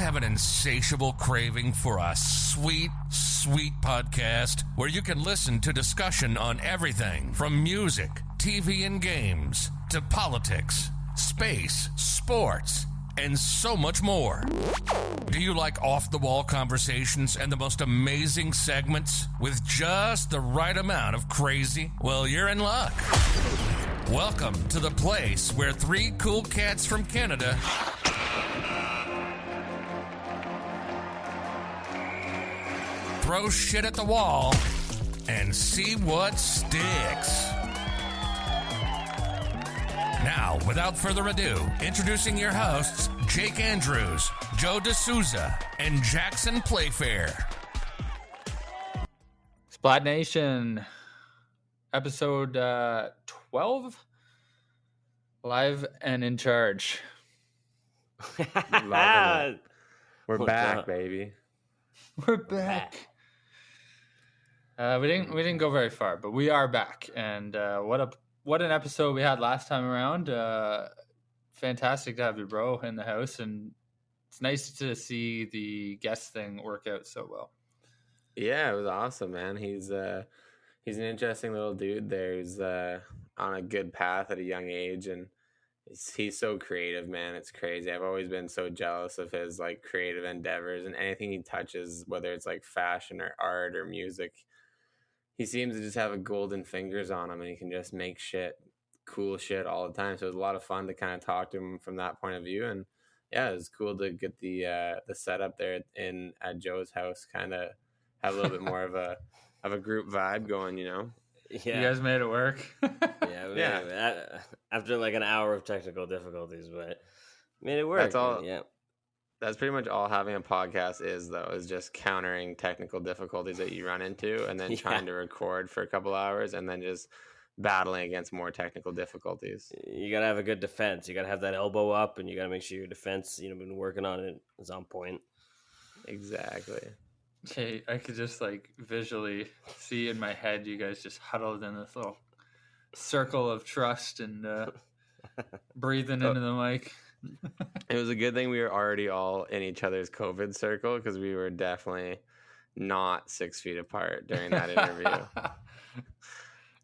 have an insatiable craving for a sweet, sweet podcast where you can listen to discussion on everything from music, TV and games, to politics, space, sports, and so much more? Do you like off-the-wall conversations and the most amazing segments with just the right amount of crazy? Well, you're in luck. Welcome to the place where three cool cats from Canada throw shit at the wall and see what sticks. Now, without further ado, introducing your hosts, Jake Andrews, Joe D'Souza, and Jackson Playfair. Splat Nation, episode 12, live and in charge. We're back, baby. We're back. We didn't go very far, but we are back, and what an episode we had last time around. Fantastic to have you, bro, in the house, and it's nice to see the guest thing work out so well. Yeah, it was awesome, man. He's an interesting little dude there. He's on a good path at a young age, and he's so creative, man. It's crazy. I've always been so jealous of his like creative endeavors and anything he touches, whether it's like fashion or art or music. He seems to just have a golden fingers on him, and he can just make cool shit all the time. So it was a lot of fun to kind of talk to him from that point of view. And yeah, it was cool to get the setup there at Joe's house, kind of have a little bit more of a group vibe going, you know? Yeah. You guys made it work. Yeah. After like an hour of technical difficulties, but made it work. That's all. Yeah. That's pretty much all having a podcast is just countering technical difficulties that you run into and then trying to record for a couple hours and then just battling against more technical difficulties. You got to have a good defense. You got to have that elbow up, and you got to make sure your defense, been working on it, is on point. Exactly. Okay, I could just like visually see in my head you guys just huddled in this little circle of trust and breathing into the mic. It was a good thing we were already all in each other's COVID circle because we were definitely not 6 feet apart during that interview.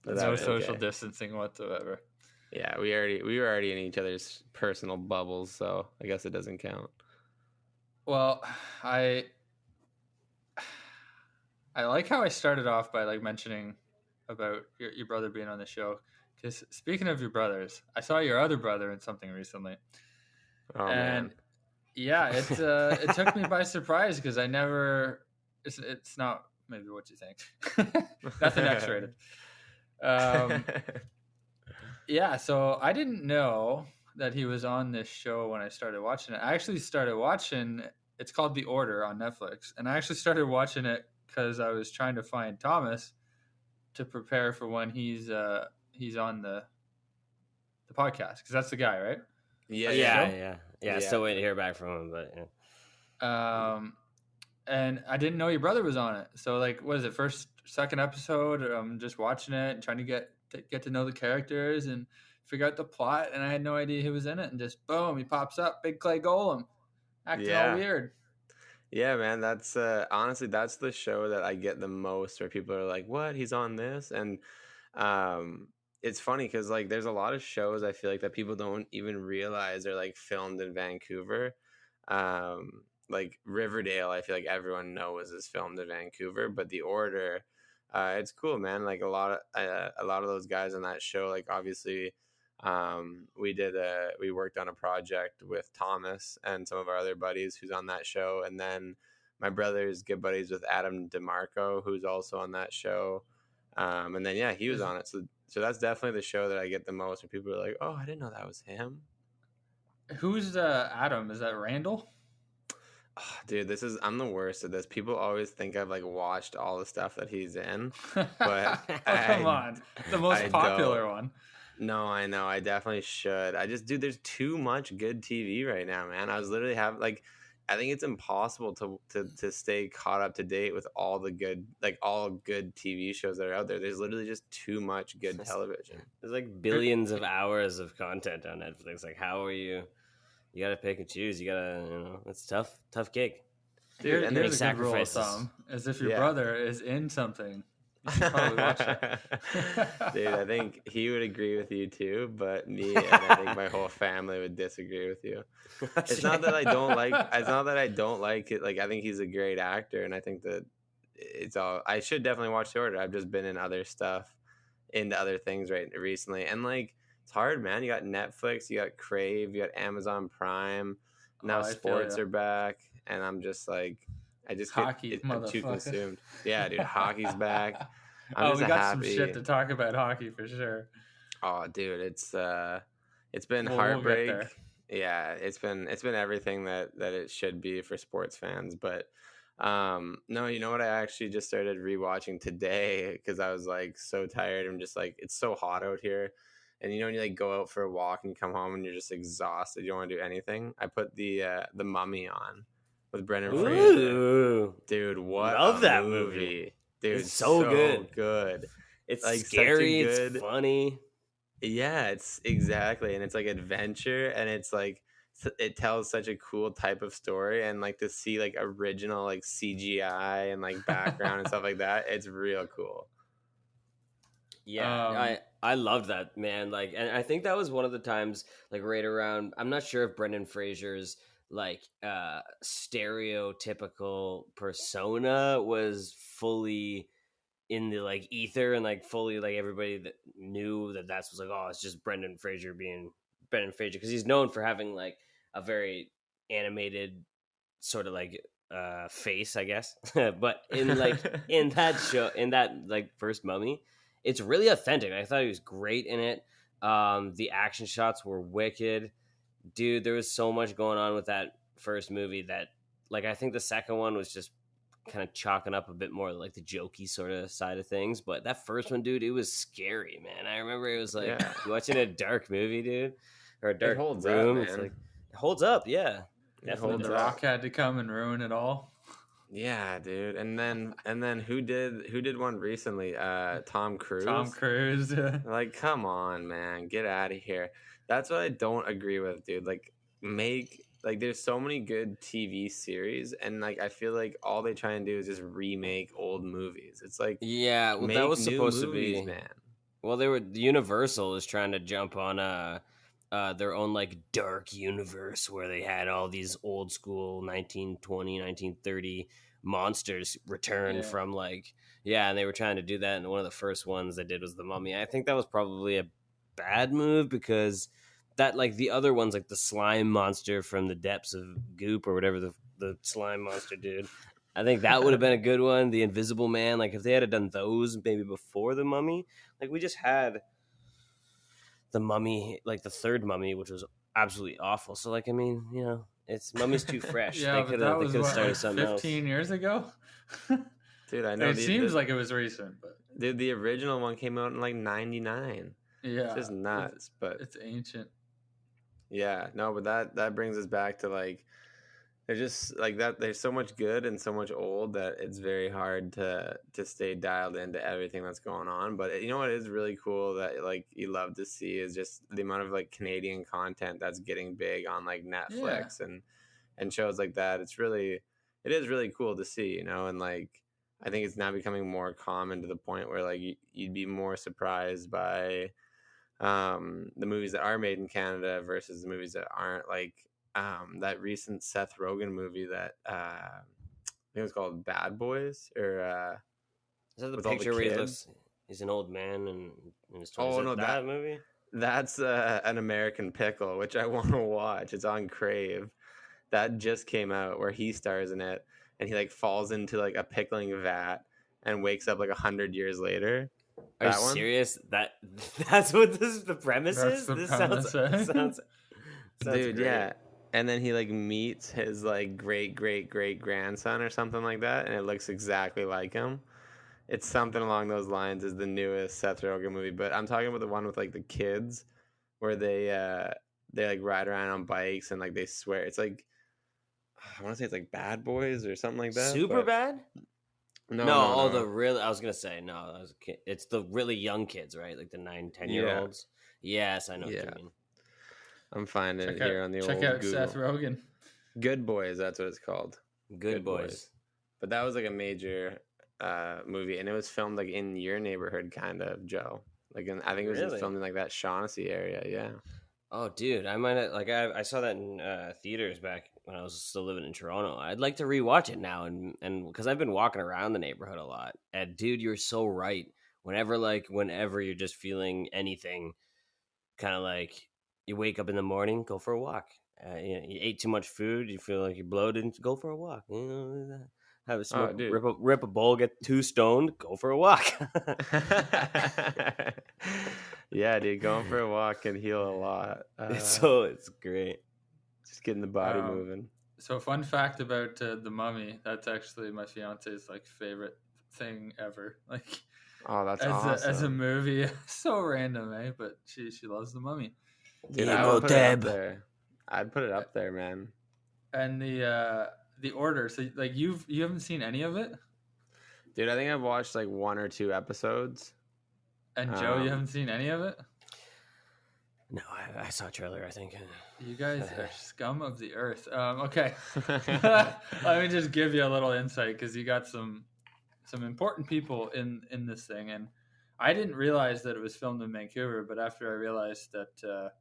No social distancing whatsoever. Yeah, we were already in each other's personal bubbles, so I guess it doesn't count. Well, I like how I started off by like mentioning about your brother being on the show. Because speaking of your brothers, I saw your other brother in something recently. Oh, and man. Yeah, it took me by surprise because I never. It's not maybe what you think. Nothing X-rated. Yeah, so I didn't know that he was on this show when I started watching it. I actually started watching. It's called The Order on Netflix, and I actually started watching it because I was trying to find Thomas to prepare for when he's on the podcast, because that's the guy, right? Yeah. Still waiting to hear back from him, but yeah. And I didn't know your brother was on it. So like, what is it? Second episode? I'm just watching it and trying to get to know the characters and figure out the plot. And I had no idea he was in it. And just boom, he pops up, big clay golem, acting all weird. Yeah, man, that's honestly that's the show that I get the most where people are like, "What? He's on this?" And it's funny because like there's a lot of shows I feel like that people don't even realize are like filmed in Vancouver. Like Riverdale, I feel like everyone knows is filmed in Vancouver, but The Order, it's cool, man. Like a lot of those guys on that show, like obviously, we worked on a project with Thomas and some of our other buddies who's on that show, and then my brother's good buddies with Adam DeMarco, who's also on that show, and then he was on it. So that's definitely the show that I get the most, where people are like, "Oh, I didn't know that was him." Who's Adam? Is that Randall? Oh, dude, I'm the worst at this. People always think I've like watched all the stuff that he's in, but come on, the most popular one. No, I know. I definitely should. Dude, there's too much good TV right now, man. I was literally I think it's impossible to stay caught up to date with all the good, like all good TV shows that are out there. There's literally just too much good television. There's like billions of hours of content on Netflix. Like, how are you You gotta pick and choose. You gotta, it's tough gig. Dude, and Here's there's a good rule of sacrifices. thumb: is if your Yeah. brother is in something, you should probably watch it. Dude, I think he would agree with you too, but me and I think my whole family would disagree with you. It's not that I don't like. It's not that I don't like it. Like, I think he's a great actor, and I think that it's all. I should definitely watch The Order. I've just been in other stuff, into other things recently, and like it's hard, man. You got Netflix, you got Crave, you got Amazon Prime. Now I feel sports ya. are back, and I'm just like, I just Hockey, I'm too motherfucker. consumed. Yeah, dude, hockey's back. I'm Oh, just we got happy. some shit to talk about hockey for sure. Oh, dude, it's been We'll get heartbreak. there. Yeah, it's been everything that it should be for sports fans. But no, you know what? I actually just started rewatching today because I was like so tired. I'm just like, it's so hot out here, and when you like go out for a walk and you come home and you're just exhausted, you don't want to do anything. I put the Mummy on with Brendan Fraser. Ooh, Dude, what love a that movie. Dude, It's so good. good. It's Like, scary. such a good, It's funny. yeah, it's exactly, and it's like adventure, and it's like it tells such a cool type of story, and like to see like original like CGI and like background and stuff like that, it's real cool. Yeah, I loved that, man. Like, and I think that was one of the times, like right around. I'm not sure if Brendan Fraser's like stereotypical persona was fully in the like ether and like fully like everybody that knew that's was like, oh, it's just Brendan Fraser being Brendan Fraser, because he's known for having like a very animated sort of like face, I guess. But in that show, in that like first Mummy, it's really authentic. I thought he was great in it. The action shots were wicked, dude. There was so much going on with that first movie that like I think the second one was just kind of chalking up a bit more like the jokey sort of side of things, but that first one, dude, it was scary, man. I remember it was like, Yeah. watching a dark movie, dude, or a dark holds room. up, It's man. like it holds up, yeah, It definitely. holds The up. Rock had to come and ruin it all. Yeah, dude. And then who did one recently? Tom Cruise. Tom Cruise. Like, come on, man, get out of here. That's what I don't agree with, dude. Like, there's so many good TV series, and like I feel like all they try and do is just remake old movies. It's like, Yeah, well, make that was new supposed movies, to be, man. well, Universal is trying to jump on their own like dark universe where they had all these old school 1920, 1930 monsters return from like, and they were trying to do that, and one of the first ones they did was the Mummy. I think that was probably a bad move, because that like the other ones, like the slime monster from the depths of goop or whatever the slime monster dude, I think that would have been a good one. The Invisible Man, like if they had done those maybe before the Mummy, like we just had the Mummy, like the third Mummy, which was absolutely awful. So like, I mean, it's Mummy's too fresh. Yeah, They but could that have was what, started like something 15 else. years ago. Dude, I know. It seems like it was recent, but dude, the original one came out in like '99. yeah, It's just nuts, but it's ancient. yeah, no, but that brings us back to like, there's just like that. There's so much good and so much old that it's very hard to stay dialed into everything that's going on. But you know what is really cool that like you love to see is just the amount of like Canadian content that's getting big on like Netflix and shows like that. It is really cool to see, and like I think it's now becoming more common to the point where like you'd be more surprised by the movies that are made in Canada versus the movies that aren't. Like that recent Seth Rogen movie that I think it was called Bad Boys, or Is that the with all the picture where he kids. looks? He's an old man and in his 20s. Oh, Is no, that movie? That's An American Pickle, which I want to watch. It's on Crave. That just came out where he stars in it, and he like falls into like a pickling vat and wakes up like 100 years later. Are you serious? That's what the premise That's is. the This premise, sounds Dude, great. yeah. And then he like meets his like great grandson or something like that, and it looks exactly like him. It's something along those lines is the newest Seth Rogen movie, but I'm talking about the one with like the kids where they like ride around on bikes and like they swear. It's like, I want to say it's like Bad Boys or something like that. Super bad? No. I was gonna say no. That was a kid. It's the really young kids, right? Like the 9-10 year olds. Yes, I know what you mean. I'm finding it here on the check old out Google. Seth Rogen. Good Boys, that's what it's called. Good Boys. But that was like a major movie, and it was filmed like in your neighborhood, kind of, Joe. Like, I think it was Really? filmed in like that Shaughnessy area. Yeah. Oh, dude, I might have, like I saw that in theaters back when I was still living in Toronto. I'd like to rewatch it now, and because I've been walking around the neighborhood a lot. And dude, you're so right. Whenever you're just feeling anything, kind of like you wake up in the morning, go for a walk. You ate too much food, you feel like you're bloated, go for a walk. Have a smoke, dude. rip a bowl, get too stoned, go for a walk. Yeah, dude, going for a walk can heal a lot. It's great. Just getting the body moving. So, fun fact about the Mummy. That's actually my fiance's like favorite thing ever. Like, oh, that's awesome. As a movie, so random, eh? But she loves the Mummy. Dude, I would put it up there. I'd put it up there, man. And the Order. So, like, you haven't seen any of it? Dude, I think I've watched like 1 or 2 episodes. And Joe, you haven't seen any of it? No, I saw a trailer, I think. You guys are scum of the earth. Okay. Let me just give you a little insight, because you got some important people in this thing. And I didn't realize that it was filmed in Vancouver, but after I realized that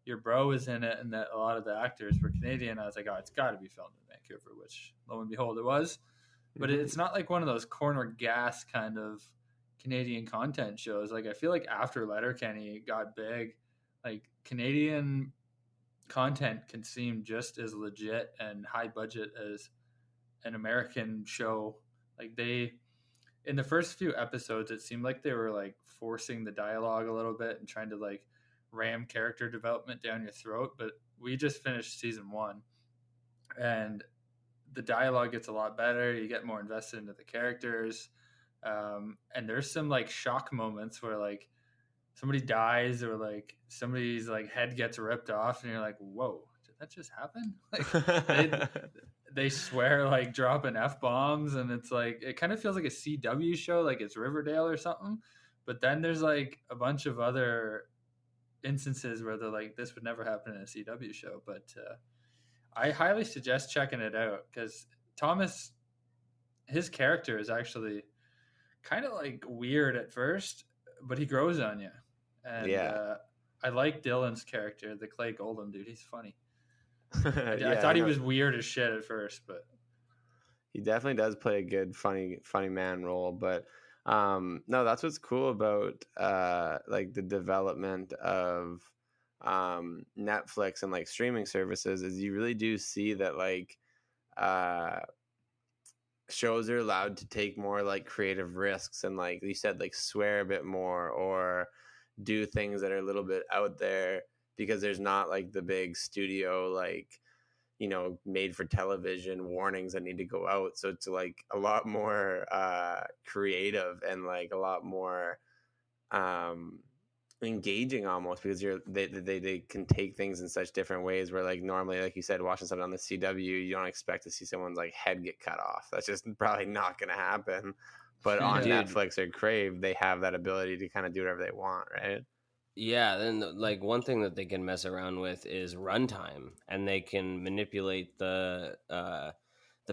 your bro was in it and that a lot of the actors were Canadian, I was like, oh, it's got to be filmed in Vancouver, which lo and behold, it was. But it's not like one of those corner gas kind of Canadian content shows. Like, I feel like after Letterkenny got big, like, Canadian content can seem just as legit and high budget as an American show. Like, in the first few episodes, it seemed like they were like forcing the dialogue a little bit and trying to like ram character development down your throat. But we just finished season 1, and the dialogue gets a lot better. You get more invested into the characters. And there's some like shock moments where like somebody dies, or like somebody's like head gets ripped off, and you're like, whoa, did that just happen? Like, they swear like dropping F-bombs, and it's like, it kind of feels like a CW show, like it's Riverdale or something. But then there's like a bunch of other instances where they're like, this would never happen in a CW show. But I highly suggest checking it out, because Thomas, his character is actually kind of like weird at first, but he grows on you. And I like Dylan's character, the Clay Goldham dude. He's funny. I thought he was weird as shit at first, but he definitely does play a good funny man role. But no, that's what's cool about like the development of Netflix and like streaming services, is you really do see that like shows are allowed to take more like creative risks, and like you said, like swear a bit more or do things that are a little bit out there, because there's not like the big studio, like, you know, made for television warnings that need to go out. So it's like a lot more creative and like a lot more engaging almost, because they can take things in such different ways, where like normally, like you said, watching something on the CW, you don't expect to see someone's like head get cut off. That's just probably not going to happen. But on Netflix or Crave, they have that ability to kind of do whatever they want, right? Yeah, then like one thing that they can mess around with is runtime, and they can manipulate the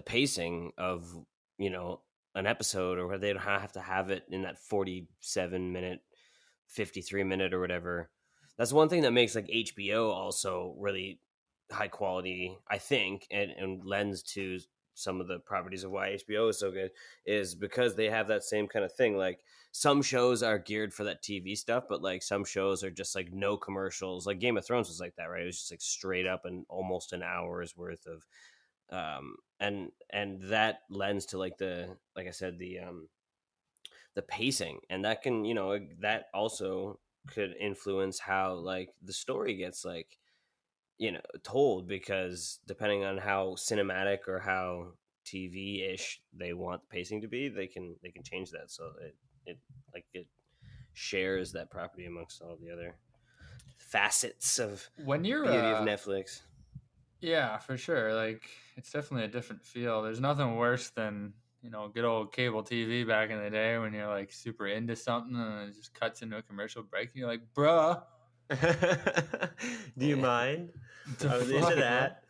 pacing of, you know, an episode, or where they don't have to have it in that 47-minute, 53-minute or whatever. That's one thing that makes like HBO also really high quality, I think, and lends to some of the properties of why HBO is so good, is because they have that same kind of thing. Like, some shows are geared for that TV stuff, but like some shows are just like no commercials. Like Game of Thrones was like that, right? It was just like straight up and almost an hour's worth of and that lends to like like I said, the pacing, and that can, you know, that also could influence how like the story gets like, you know, told, because depending on how cinematic or how TV-ish they want the pacing to be, they can change that, so it shares that property amongst all the other facets of when you're beauty of Netflix. Yeah, for sure. Like, it's definitely a different feel. There's nothing worse than, you know, good old cable TV back in the day when you're like super into something and it just cuts into a commercial break and you're like, bruh, Do you mind? The I was fuck, into bro? that.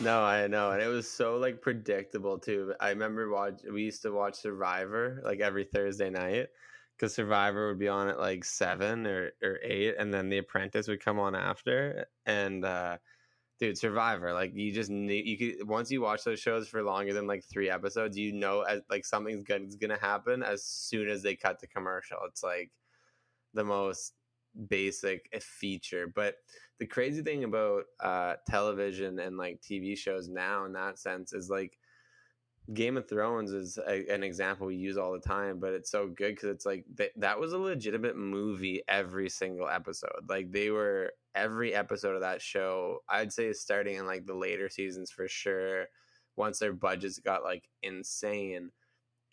No, I know, and it was so like predictable too. I remember we used to watch Survivor like every Thursday night because Survivor would be on at like 7 or 8, and then The Apprentice would come on after. And dude, Survivor, like you just need you could once you watch those shows for longer than like 3 episodes, you know as like something's good is gonna happen as soon as they cut the commercial. It's like the most basic feature. But the crazy thing about television and like TV shows now in that sense is like Game of Thrones is an example we use all the time, but it's so good because it's like that was a legitimate movie every single episode. Like they were every episode of that show, I'd say starting in like the later seasons for sure, once their budgets got like insane,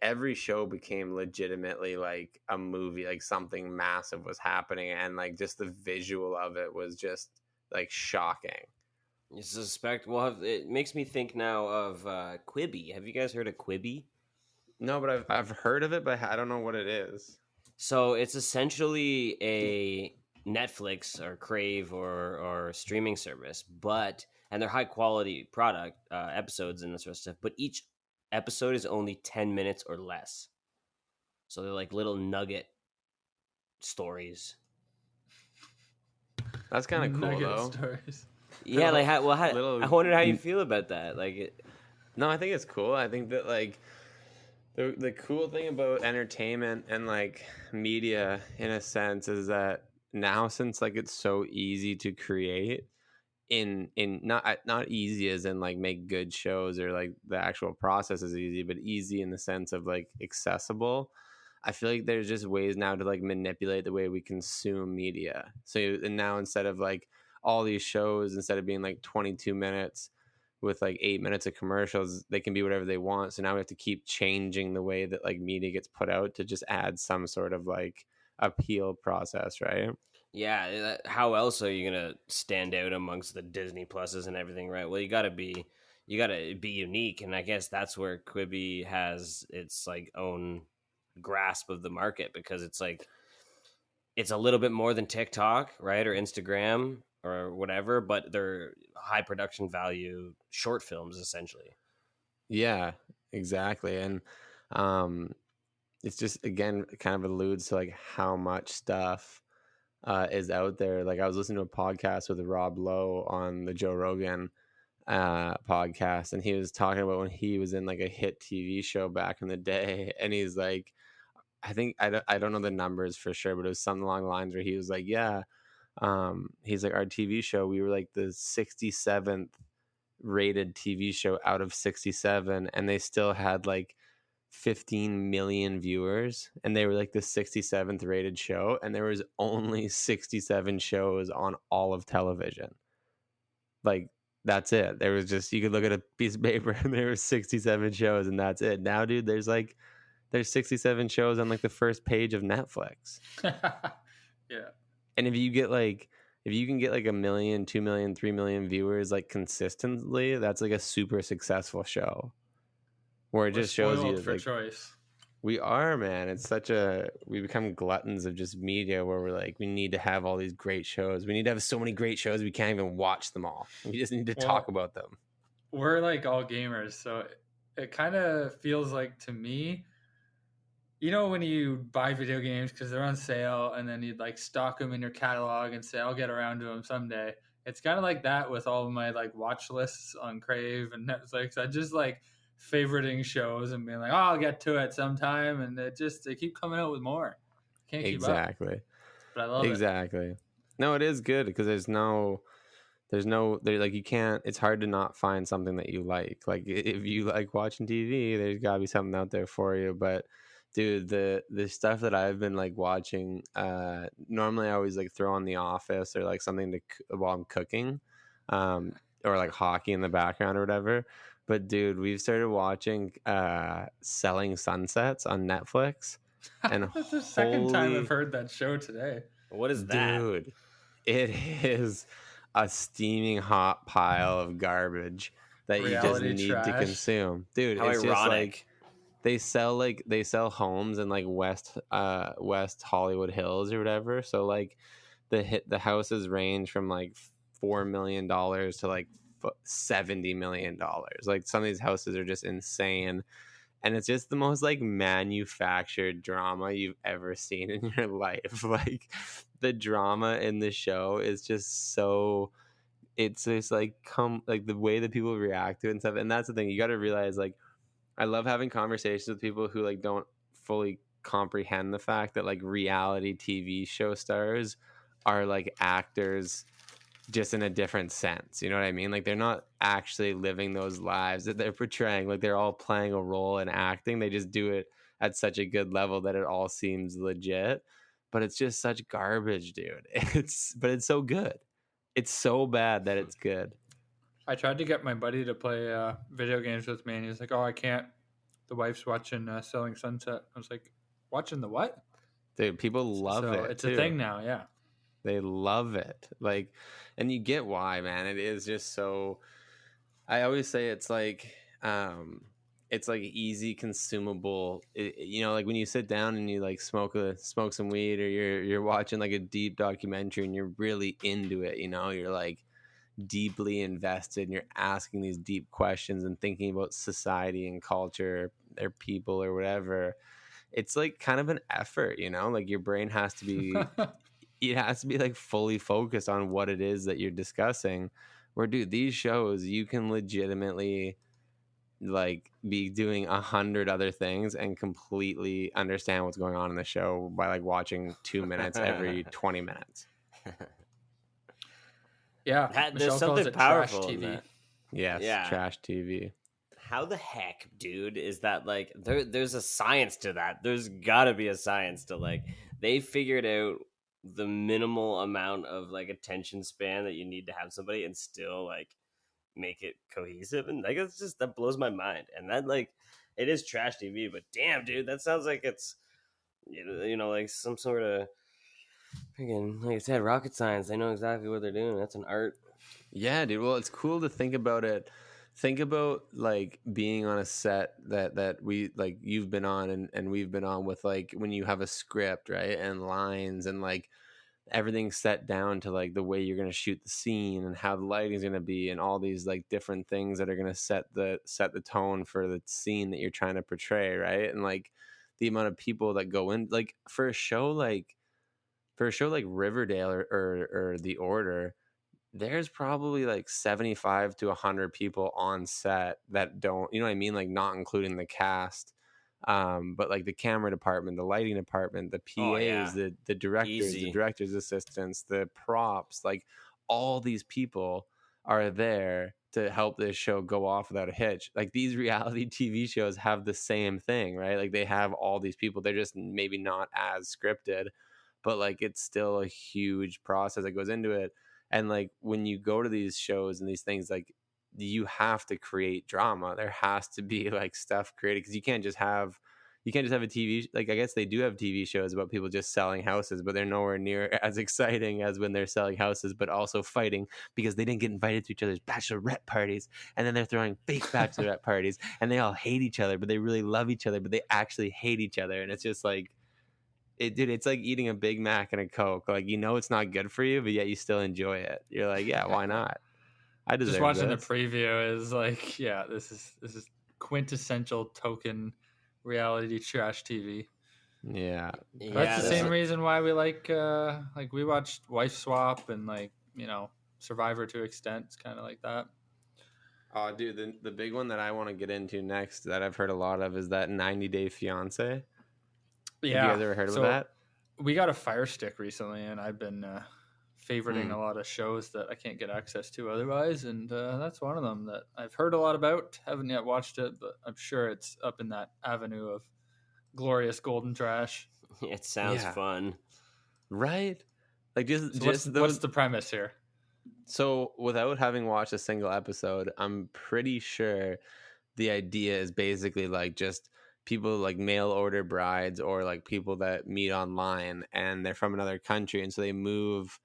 every show became legitimately like a movie, like something massive was happening, and like just the visual of it was just like shocking. You suspect? Well, it makes me think now of Quibi. Have you guys heard of Quibi? No, but I've heard of it, but I don't know what it is. So it's essentially a Netflix or Crave or streaming service, and they're high quality product episodes and that sort of stuff. But each episode is only 10 minutes or less, so they're like little nugget stories. That's kind of cool Nugget though. stories. Yeah, like little- I wonder how you feel about that. Like, No, I think it's cool. I think that like the cool thing about entertainment and like media in a sense is that now, since like it's so easy to create in not easy as in like make good shows or like the actual process is easy, but easy in the sense of like accessible. I feel like there's just ways now to like manipulate the way we consume media. So and now instead of like all these shows, instead of being like 22 minutes with like 8 minutes of commercials, they can be whatever they want. So now we have to keep changing the way that like media gets put out to just add some sort of like appeal process, right? yeah, how else are you gonna stand out amongst the Disney Pluses and everything, right? Well, you gotta be unique, and I guess that's where Quibi has its like own grasp of the market, because it's like it's a little bit more than TikTok, right, or Instagram or whatever, but they're high production value short films essentially. Yeah, exactly. And um it's just again kind of alludes to like how much stuff is out there. Like I was listening to a podcast with Rob Lowe on the Joe Rogan podcast, and he was talking about when he was in like a hit TV show back in the day, and he's like, I don't know the numbers for sure, but it was something along the lines where he was like, yeah, he's like, our TV show, we were like the 67th rated TV show out of 67, and they still had like 15 million viewers, and they were like the 67th rated show, and there was only 67 shows on all of television. Like that's it. There was just, you could look at a piece of paper and there were 67 shows, and that's it. Now, dude, there's 67 shows on like the first page of Netflix. Yeah. And if you can get like 1 million, 2 million, 3 million viewers like consistently, that's like a super successful show. Where it We're just shows you spoiled for like choice. we are, man. It's we become gluttons of just media where we're like, we need to have all these great shows. We need to have so many great shows we can't even watch them all. We just need to talk about them. We're like all gamers, so it kind of feels like to me, you know, when you buy video games because they're on sale and then you'd like stock them in your catalog and say, I'll get around to them someday. It's kind of like that with all of my like watch lists on Crave and Netflix. I just like favoriting shows and being like, oh, I'll get to it sometime. And they keep coming out with more. Can't keep up. Exactly. But I love it. Exactly. No, it is good because there's like you can't, it's hard to not find something that you like. Like if you like watching TV, there's gotta be something out there for you. But dude, the stuff that I've been like watching, normally I always like throw on The Office or like something while I'm cooking, or like hockey in the background or whatever. But dude, we've started watching Selling Sunsets on Netflix. And That's the second time I've heard that show today. What is that? Dude, it is a steaming hot pile of garbage that Reality you just need to trash. consume. Dude, How it's ironic. just like they sell homes in like West Hollywood Hills or whatever. So like the houses range from like $4 million to like $70 million. Like some of these houses are just insane, and it's just the most like manufactured drama you've ever seen in your life. Like the drama in the show is just so, it's just like like the way that people react to it and stuff. And that's the thing, you got to realize, like, I love having conversations with people who like don't fully comprehend the fact that like reality TV show stars are like actors just in a different sense. You know what I mean? Like they're not actually living those lives that they're portraying. Like they're all playing a role in acting. They just do it at such a good level that it all seems legit. But it's just such garbage, dude. But it's so good. It's so bad that it's good. I tried to get my buddy to play video games with me, and he's like, "Oh, I can't. The wife's watching Selling Sunset." I was like, "Watching the what?" Dude, people love it. It's a thing now, yeah. They love it. Like, and you get why, man. It is just so, I always say it's like easy consumable. You know, like when you sit down and you like smoke some weed, or you're watching like a deep documentary and you're really into it, you know, you're like deeply invested and you're asking these deep questions and thinking about society and culture, their people or whatever. It's like kind of an effort, you know, like your brain has to be it has to be like fully focused on what it is that you're discussing. Where, dude, these shows, you can legitimately like be doing 100 other things and completely understand what's going on in the show by like watching 2 minutes every 20 minutes. Yeah, There's something powerful trash in TV. that. Yes, Yeah. trash TV. How the heck, dude, is that like there's a science to that. There's gotta be a science to like they figured out the minimal amount of like attention span that you need to have somebody and still like make it cohesive, and like it's just, that blows my mind. And that, like, it is trash TV, but damn, dude, that sounds like it's you know like some sort of freaking, like I said, rocket science. They know exactly what they're doing. That's an art. Yeah, dude. Well, it's cool to think about it. Think about like being on a set that we like you've been on and we've been on, with like when you have a script, right, and lines and like everything's set down to like the way you're going to shoot the scene and how the lighting's going to be and all these like different things that are going to set the tone for the scene that you're trying to portray, right? And like the amount of people that go in, like for a show like Riverdale or The Order, there's probably like 75 to 100 people on set that don't, you know what I mean, like not including the cast, but like the camera department, the lighting department, the PAs, the directors, the director's assistants, the props, like all these people are there to help this show go off without a hitch. Like these reality TV shows have the same thing, right? Like they have all these people, they're just maybe not as scripted, but like it's still a huge process that goes into it. And like when you go to these shows and these things, like you have to create drama. There has to be like stuff created, because you can't just have a TV. Like I guess they do have TV shows about people just selling houses, but they're nowhere near as exciting as when they're selling houses, but also fighting because they didn't get invited to each other's bachelorette parties, and then they're throwing fake bachelorette parties, and they all hate each other, but they really love each other, but they actually hate each other, and it's just like. Dude, it's like eating a Big Mac and a Coke. Like, you know it's not good for you, but yet you still enjoy it. You're like, yeah, why not? I deserve Just watching this. the preview is like, yeah, this is quintessential token reality trash TV. Yeah. That's the same reason why we like we watched Wife Swap and like, you know, Survivor to extent. It's kind of like that. Oh, dude, the big one that I want to get into next that I've heard a lot of is that 90 Day Fiance. Yeah. Have you guys ever heard of that? We got a Fire Stick recently, and I've been favoriting a lot of shows that I can't get access to otherwise, and that's one of them that I've heard a lot about. Haven't yet watched it, but I'm sure it's up in that avenue of glorious golden trash. It sounds fun, right? Like what's the premise here? So without having watched a single episode, I'm pretty sure the idea is basically like just people like mail order brides, or like people that meet online and they're from another country, and so they move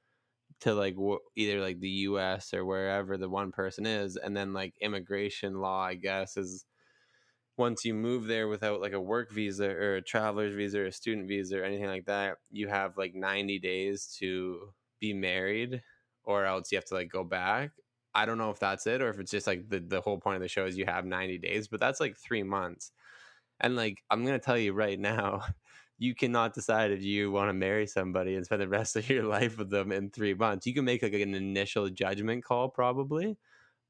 to like either like the US or wherever the one person is, and then like immigration law, I guess, is once you move there without like a work visa or a traveler's visa or a student visa or anything like that, you have like 90 days to be married or else you have to like go back. I don't know if that's it or if it's just like the whole point of the show is you have 90 days, but that's like 3 months. And like, I'm going to tell you right now, you cannot decide if you want to marry somebody and spend the rest of your life with them in 3 months. You can make like an initial judgment call probably,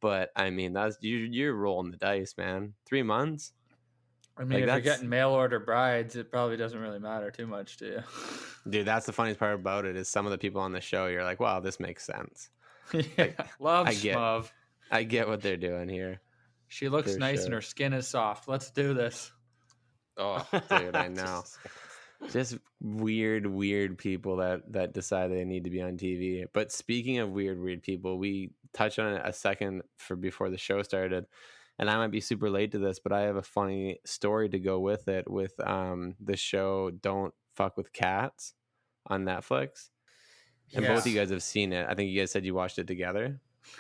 but I mean, that's you're rolling the dice, man. 3 months. I mean, Like, if you're that's- getting mail order brides, it probably doesn't really matter too much to you. Dude, that's the funniest part about it is some of the people on the show, you're like, wow, this makes sense. Yeah, love I get- Schmuv. I get what they're doing here. She looks For nice sure. and her skin is soft. Let's do this. Oh, dude, I know. Just weird people that decide they need to be on TV. But speaking of weird people, we touched on it a second before the show started, and I might be super late to this, but I have a funny story to go with it with the show Don't Fuck with Cats on Netflix. And both of you guys have seen it. I think you guys said you watched it together.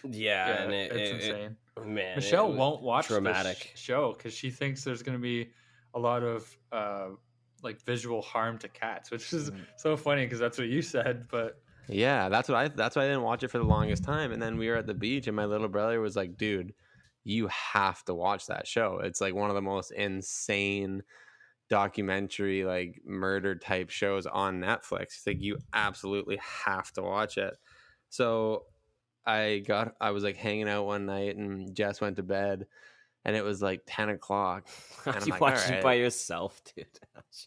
Yeah, and it's insane. Man, Michelle won't watch traumatic. this show because she thinks there's going to be a lot of like visual harm to cats, which is so funny because that's what you said. But Yeah, that's why I didn't watch it for the longest time. And then we were at the beach and my little brother was like, dude, you have to watch that show. It's like one of the most insane documentary, like murder type shows on Netflix. It's like, you absolutely have to watch it. So I was like hanging out one night and Jess went to bed and it was like 10 o'clock. And I'm You like, watched all it right. by yourself, dude.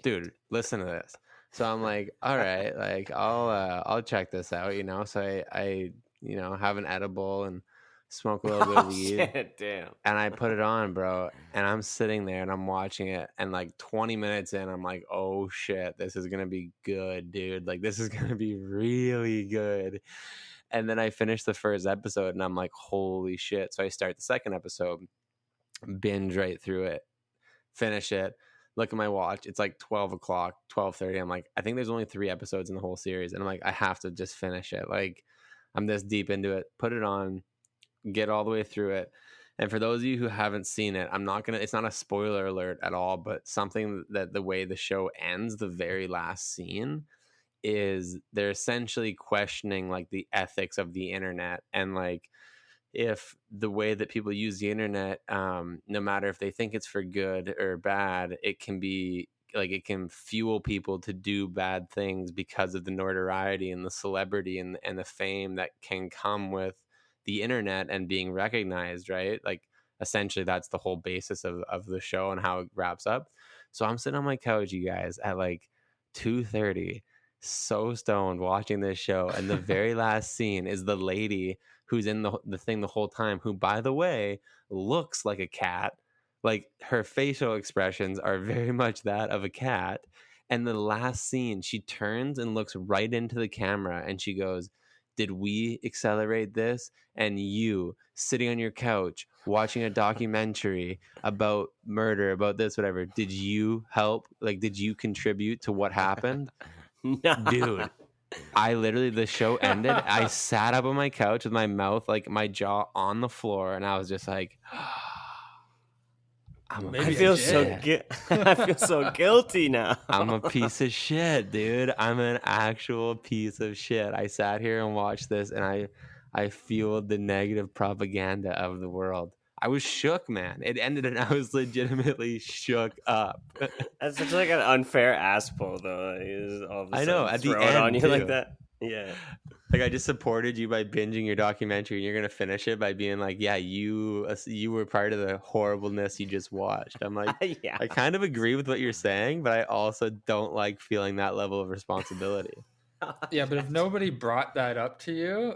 Dude, listen to this. So I'm like, all right, like I'll check this out, you know. So I have an edible and smoke a little bit of weed. Shit, damn. And I put it on, bro. And I'm sitting there and I'm watching it. And like 20 minutes in, I'm like, oh shit, this is gonna be good, dude. Like this is gonna be really good. And then I finished the first episode and I'm like, holy shit. So I start the second episode, binge right through it, finish it. Look at my watch. It's like 12 o'clock, 12:30. I'm like, I think there's only 3 episodes in the whole series. And I'm like, I have to just finish it. Like, I'm this deep into it. Put it on, get all the way through it. And for those of you who haven't seen it, it's not a spoiler alert at all, but something that the way the show ends, the very last scene, is they're essentially questioning like the ethics of the internet and like, if the way that people use the internet, no matter if they think it's for good or bad, it can be like it can fuel people to do bad things because of the notoriety and the celebrity and the fame that can come with the internet and being recognized, right? Like essentially that's the whole basis of the show and how it wraps up. So I'm sitting on my couch, you guys, at like 2:30, so stoned watching this show, and the very last scene is the lady who's in the thing the whole time, who, by the way, looks like a cat. Like her facial expressions are very much that of a cat. And the last scene, she turns and looks right into the camera and she goes, did we accelerate this? And you sitting on your couch watching a documentary about murder, about this, whatever, did you help? Like, did you contribute to what happened? No. Dude, I literally, the show ended. I sat up on my couch with my mouth, like my jaw on the floor, and I was just like, I feel so guilty now. I'm a piece of shit, dude. I'm an actual piece of shit. I sat here and watched this, and I fueled the negative propaganda of the world. I was shook, man. It ended, and I was legitimately shook up. That's such like an unfair ass pull, though. All of a I know, sudden at the throw it end, on you too. like that. Yeah. Like, I just supported you by binging your documentary, and you're gonna finish it by being like, "Yeah, you were part of the horribleness you just watched." I'm like, Yeah. I kind of agree with what you're saying, but I also don't like feeling that level of responsibility. yeah, but if nobody brought that up to you,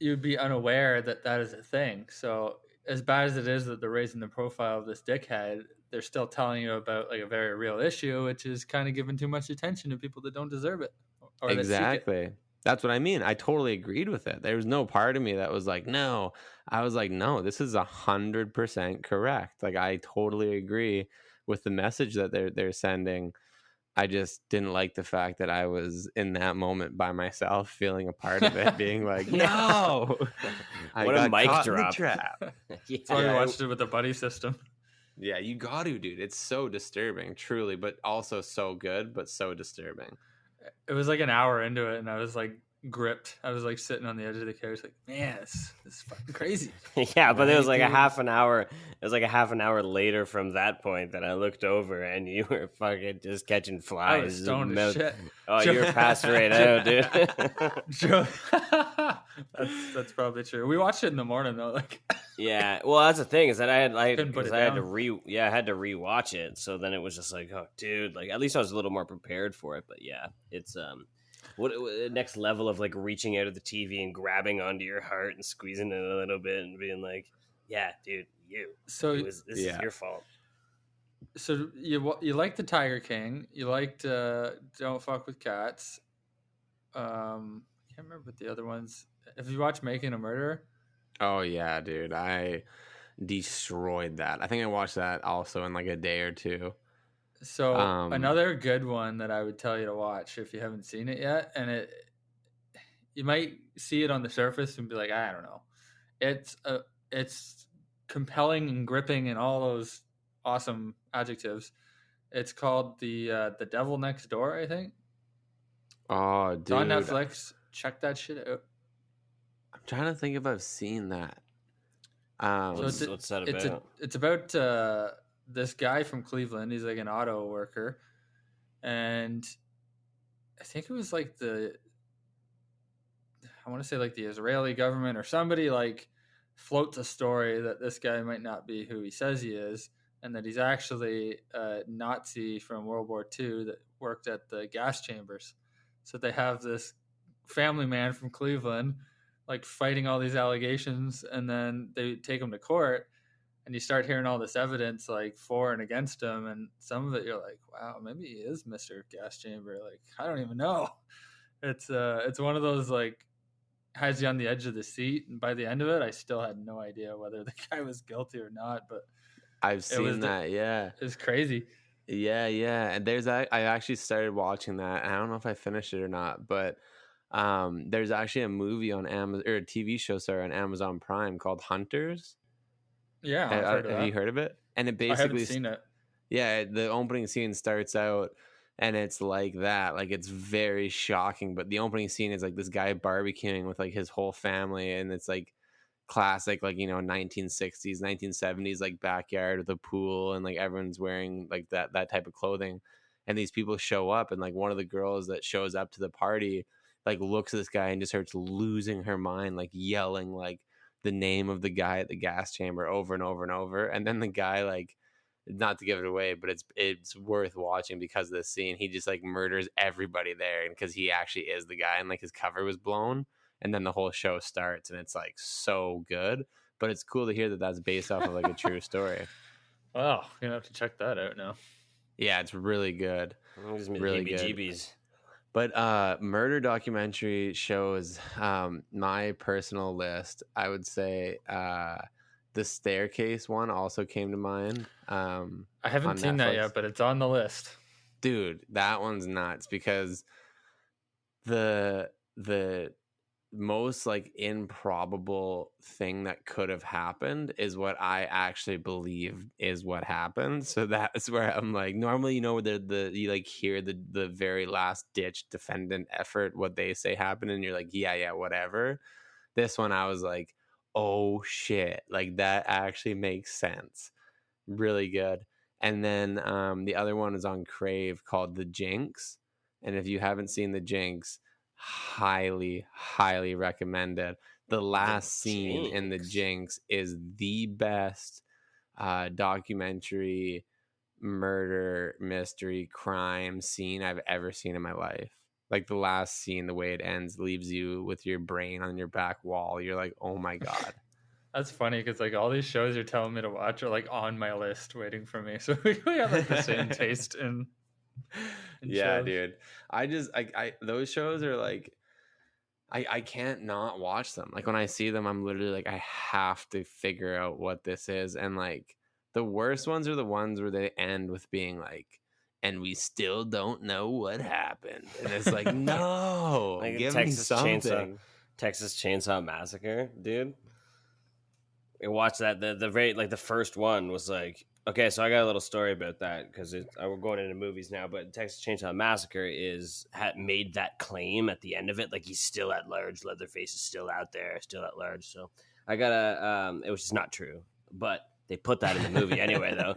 you'd be unaware that that is a thing. So as bad as it is that they're raising the profile of this dickhead, they're still telling you about like a very real issue, which is kind of giving too much attention to people that don't deserve it. Or Exactly. That's what I mean. I totally agreed with it. There was no part of me that was like, no. I was like, no, this is 100% correct. Like, I totally agree with the message that they're sending. I just didn't like the fact that I was in that moment by myself, feeling a part of it, being like, no. What a mic caught in the drop. trap. That's why we watched it with the buddy system. Yeah, you got to, dude. It's so disturbing, truly, but also so good, but so disturbing. It was like an hour into it, and I was like gripped. I was like sitting on the edge of the couch, like, man, this is fucking crazy. Yeah, but it was like Right, a dude? half an hour. It was like a half an hour later from that point that I looked over and you were fucking just catching flies. I was stoned as shit. Oh, you were past right out, dude. Joe, that's probably true. We watched it in the morning though. Like, Yeah, well, that's the thing is that I had Couldn't put because it I had to down. I had to rewatch it. So then it was just like, oh, dude, like at least I was a little more prepared for it. But yeah, it's what next level of like reaching out of the TV and grabbing onto your heart and squeezing it a little bit and being like, yeah, dude, so this is your fault. so you liked the Tiger King. You liked Don't Fuck with Cats. I can't remember what the other ones. Have you watched Making a Murderer? Oh yeah, dude. I destroyed that. I think I watched that also in like a day or two. So Um, another good one that I would tell you to watch if you haven't seen it yet, and you might see it on the surface and be like, I don't know. It's compelling and gripping and all those awesome adjectives. It's called the Devil Next Door, I think. Oh, It's on dude. Netflix. Check that shit out. I'm trying to think if I've seen that. What's that about? It's about this guy from Cleveland. He's like an auto worker, and I think it was like I want to say like the Israeli government or somebody like floats a story that this guy might not be who he says he is, and that he's actually a Nazi from World War II that worked at the gas chambers. So they have this family man from Cleveland like fighting all these allegations, and then they take him to court, and you start hearing all this evidence like for and against him, and some of it you're like, wow, maybe he is Mr. Gas Chamber. Like, I don't even know. It's one of those like has you on the edge of the seat, and by the end of it I still had no idea whether the guy was guilty or not, but I've seen that. Yeah. it was crazy. Yeah, yeah. And I actually started watching that. And I don't know if I finished it or not, but there's actually a movie on Amazon or a TV show, sorry, on Amazon Prime called Hunters. Yeah, I've heard of Have that. you heard of it? And it I haven't basically seen it. yeah, the opening scene starts out and it's like that. Like it's very shocking, but the opening scene is like this guy barbecuing with like his whole family, and it's like classic, like, 1960s 1970s like backyard with a pool, and like everyone's wearing like that type of clothing, and these people show up, and like one of the girls that shows up to the party like looks at this guy and just starts losing her mind, like yelling like the name of the guy at the gas chamber over and over and over, and then the guy, like, not to give it away, but it's worth watching because of this scene. He just like murders everybody there, and because he actually is the guy, and like his cover was blown, and then the whole show starts, and it's like so good. But it's cool to hear that that's based off of like a true story. Wow, you're gonna have to check that out now. Yeah, it's really good. It gives me Really the good. heebie-jeebies. But murder documentary shows, my personal list, I would say the Staircase one also came to mind. I on haven't seen that Netflix. yet, but it's on the list. Dude, that one's nuts because the most like improbable thing that could have happened is what I actually believe is what happened. So that's where I'm like, normally, where you like hear the very last ditch defendant effort, what they say happened, and you're like, yeah, whatever. This one I was like, oh shit, like that actually makes sense. Really good. And then the other one is on Crave called The Jinx. And if you haven't seen The Jinx, highly recommend it. The last scene in The Jinx is the best documentary murder mystery crime scene I've ever seen in my life. Like the last scene, the way it ends leaves you with your brain on your back wall. You're like, oh my god. That's funny because like all these shows you're telling me to watch are like on my list waiting for me. So we have like the same taste in yeah, shows. dude. I those shows are like, I can't not watch them. Like when I see them, I'm literally like, I have to figure out what this is. And like the worst ones are the ones where they end with being like, and we still don't know what happened. And it's like, no, Like give Texas me something. Texas Chainsaw Massacre, dude. We watched that. The very like the first one was like, Okay, so I got a little story about that because we're going into movies now. But Texas Chainsaw Massacre made that claim at the end of it, like he's still at large. Leatherface is still out there, still at large. So I gotta, it was just not true, but they put that in the movie anyway, though.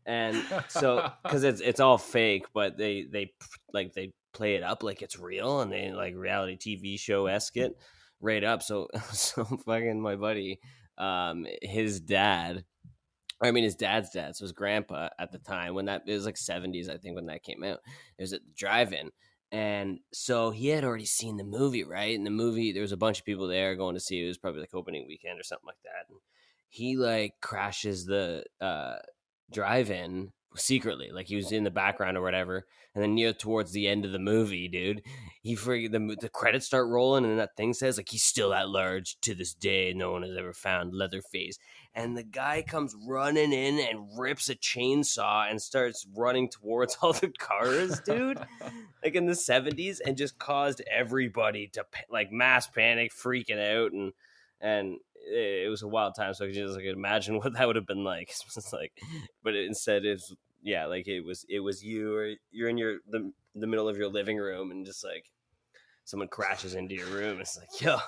And so because it's all fake, but they play it up like it's real, and they like reality TV show esque it right up. So fucking my buddy, his dad. I mean, his dad's dad, so his grandpa at the time when it was like 70s, I think, when that came out. It was at the drive-in, and so he had already seen the movie, right? And the movie, there was a bunch of people there going to see it. It was probably like opening weekend or something like that. And he like crashes the drive-in secretly, like he was in the background or whatever. And then near towards the end of the movie, dude, the credits start rolling, and that thing says like he's still at large to this day. No one has ever found Leatherface. And the guy comes running in and rips a chainsaw and starts running towards all the cars, dude, like in the 70s, and just caused everybody to like mass panic, freaking out, and it was a wild time. So I could just like imagine what that would have been like. It's like, but instead it's like it was you, or you're in the middle of your living room, and just like someone crashes into your room. It's like, yo,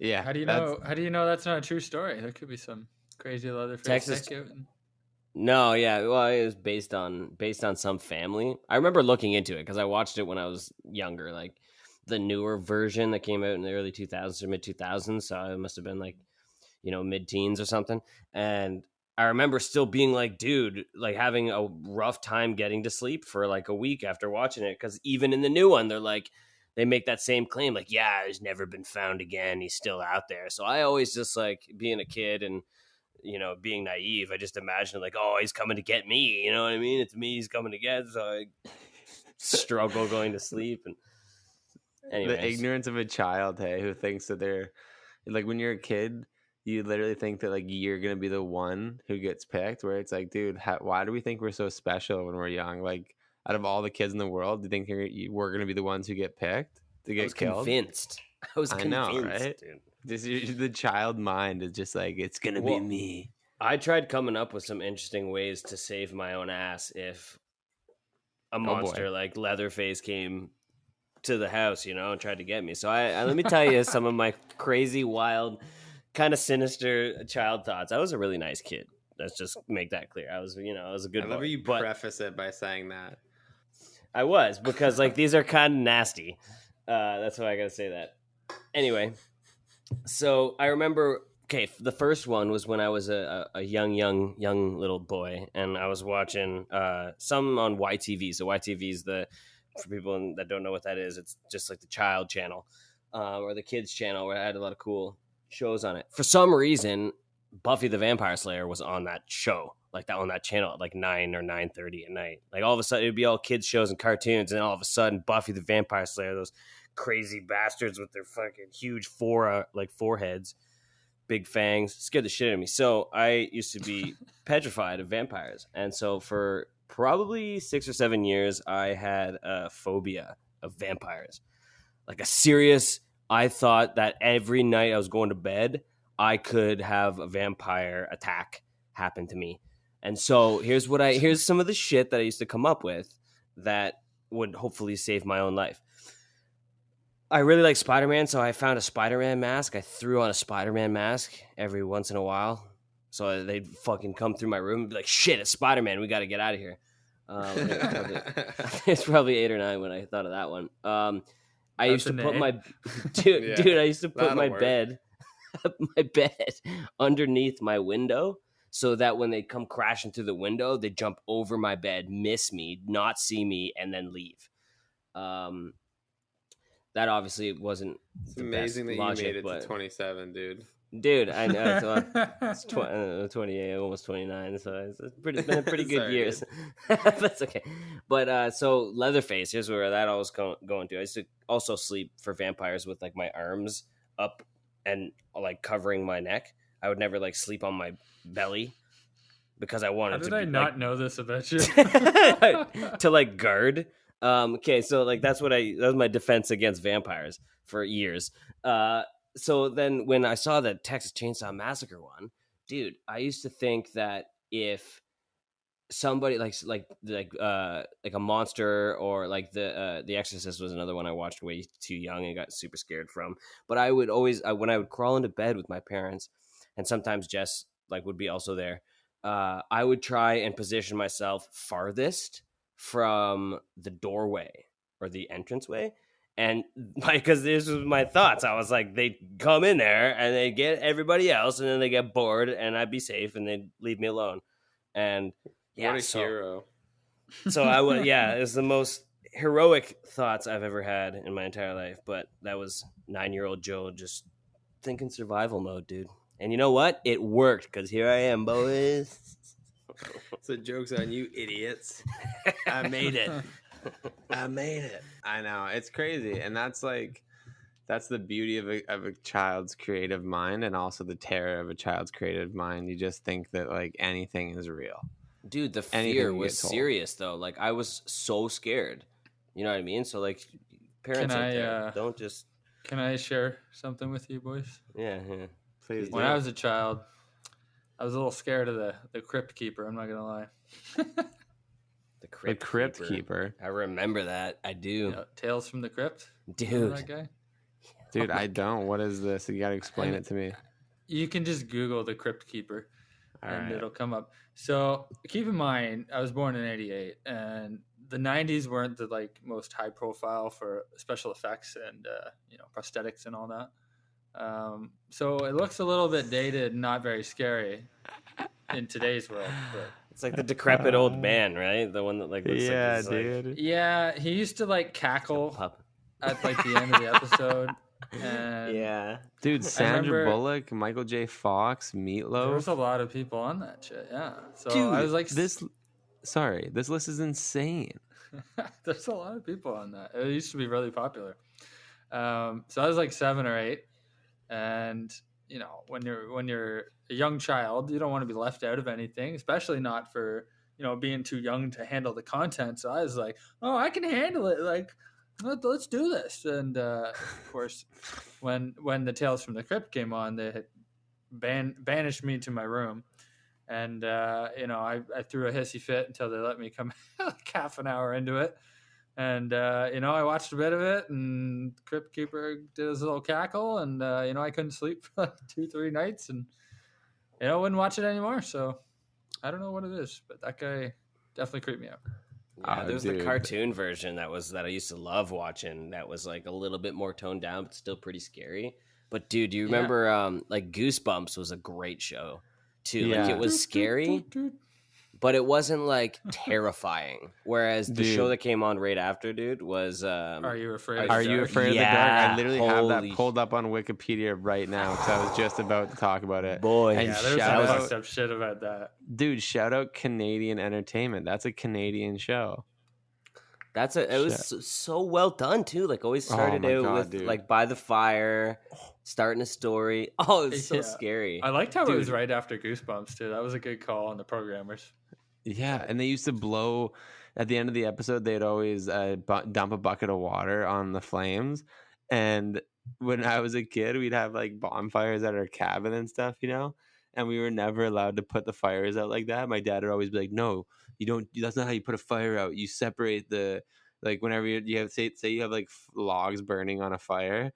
Yeah. How do you know that's not a true story? There could be some crazy Leatherface. Texas. No, yeah, well, it was based on some family. I remember looking into it because I watched it when I was younger, like the newer version that came out in the early 2000s or mid 2000s. So it must have been like, mid-teens or something. And I remember still being like, dude, like having a rough time getting to sleep for like a week after watching it. Because even in the new one, they make that same claim, like, yeah, he's never been found again. He's still out there. So I always just like being a kid and, being naive, I just imagined like, oh, he's coming to get me. You know what I mean? It's me he's coming to get. So I struggle going to sleep. And anyways. The ignorance of a child, hey, who thinks that they're like, when you're a kid, you literally think that like you're gonna be the one who gets picked. Where it's like, dude, why do we think we're so special when we're young? Like, out of all the kids in the world, do you think we're gonna be the ones who get picked to get killed? I was convinced, know, right? dude. The child mind is just like, it's gonna be me. I tried coming up with some interesting ways to save my own ass if a monster like Leatherface came to the house, and tried to get me. So I let me tell you some of my crazy, wild, kind of sinister child thoughts. I was a really nice kid. Let's just make that clear. I was a good boy. I love you preface it by saying that. I was, because like these are kind of nasty. That's why I gotta say that. Anyway, so I remember. Okay, the first one was when I was a young little boy, and I was watching some on YTV. So YTV is for people that don't know what that is, it's just like the child channel or the kids channel, where I had a lot of cool shows on it. For some reason, Buffy the Vampire Slayer was on that show, like that on that channel at like 9 or 9:30 at night. Like all of a sudden, it'd be all kids shows and cartoons, and then all of a sudden, Buffy the Vampire Slayer, those crazy bastards with their fucking huge foreheads, big fangs, scared the shit out of me. So I used to be petrified of vampires, and so for probably 6 or 7 years, I had a phobia of vampires, like a serious. I thought that every night I was going to bed, I could have a vampire attack happen to me. And so here's some of the shit that I used to come up with that would hopefully save my own life. I really like Spider-Man, so I found a Spider-Man mask. I threw on a Spider-Man mask every once in a while. So they'd fucking come through my room and be like, shit, it's Spider-Man. We got to get out of here. It's probably 8 or 9 when I thought of that one. I used to put my dude. I used to put my bed underneath my window, so that when they come crashing through the window, they jump over my bed, miss me, not see me, and then leave. That obviously wasn't. It's amazing that logic, you made it to 27, dude. Dude, I know. It's 28, almost 29, so it's been a pretty good years. That's okay. But so Leatherface, here's where that always going to. I used to also sleep for vampires with like my arms up and like covering my neck. I would never like sleep on my belly because I wanted to. How did I not know this about you? To like guard. Okay, so like that was my defense against vampires for years. So then when I saw the Texas Chainsaw Massacre one, dude, I used to think that if somebody like a monster, or like the Exorcist was another one I watched way too young and got super scared from. But I would always when I would crawl into bed with my parents, and sometimes Jess like would be also there, I would try and position myself farthest from the doorway or the entranceway. And because this was my thoughts, I was like, they come in there and they get everybody else, and then they get bored, and I'd be safe, and they'd leave me alone. And What a hero. So I was, yeah, it was the most heroic thoughts I've ever had in my entire life. But that was 9-year-old Joe just thinking survival mode, dude. And you know what? It worked, because here I am, boys. So joke's on you, idiots. I made it. I made it. I know, it's crazy, and that's the beauty of a child's creative mind, and also the terror of a child's creative mind. You just think that like anything is real. Dude, the fear was serious though. Like I was so scared. You know what I mean? So like, parents out there, don't just. Can I share something with you, boys? Yeah. Please. When I was a child, I was a little scared of the Crypt Keeper. I'm not gonna lie. The Crypt Keeper. I remember that. I do. You know, Tales from the Crypt. Dude. Remember that guy? Dude, I don't. What is this? You got to explain it to me. You can just Google the Crypt Keeper, and right. it'll come up. So keep in mind, I was born in '88, and the '90s weren't the like most high profile for special effects and prosthetics and all that. So it looks a little bit dated, and not very scary in today's world. But it's like the decrepit old man, right? The one that like looks like dude. Like, yeah, he used to like cackle at like the end of the episode. And yeah, dude, Sandra Bullock, Michael J. Fox, Meatloaf. There was a lot of people on that shit. Yeah, so dude, I was like, this list is insane. There's a lot of people on that. It used to be really popular. So I was like 7 or 8, and you know, when you're a young child, you don't want to be left out of anything, especially not for being too young to handle the content. So I was like, oh, I can handle it. Like, let's do this. And of course, when the Tales from the Crypt came on, they had banished me to my room, and I threw a hissy fit until they let me come like half an hour into it. And I watched a bit of it, and Crypt Keeper did his little cackle, and I couldn't sleep for like 2-3 nights, and wouldn't watch it anymore. So I don't know what it is, but that guy definitely creeped me out. Yeah, there's the cartoon version that I used to love watching. That was like a little bit more toned down, but still pretty scary. But dude, do you remember like Goosebumps was a great show too. Yeah. Like it was scary, but it wasn't like terrifying. Whereas the show that came on right after, dude, was Are You Afraid? Are You Afraid of the Dark? I literally have that pulled up on Wikipedia right now because I was just about to talk about it. Boy, and there's some fucked up shit about that. Dude, shout out Canadian Entertainment. That's a Canadian show. It was so well done too. Like always started out with dude. Like by the fire, starting a story. Oh, it's so scary. I liked how it was right after Goosebumps too. That was a good call on the programmers. Yeah, and they used to blow at the end of the episode. They'd always dump a bucket of water on the flames. And when I was a kid, we'd have like bonfires at our cabin and stuff, and we were never allowed to put the fires out like that. My dad would always be like, "No, you don't. That's not how you put a fire out. You separate the whenever you have say you have like logs burning on a fire."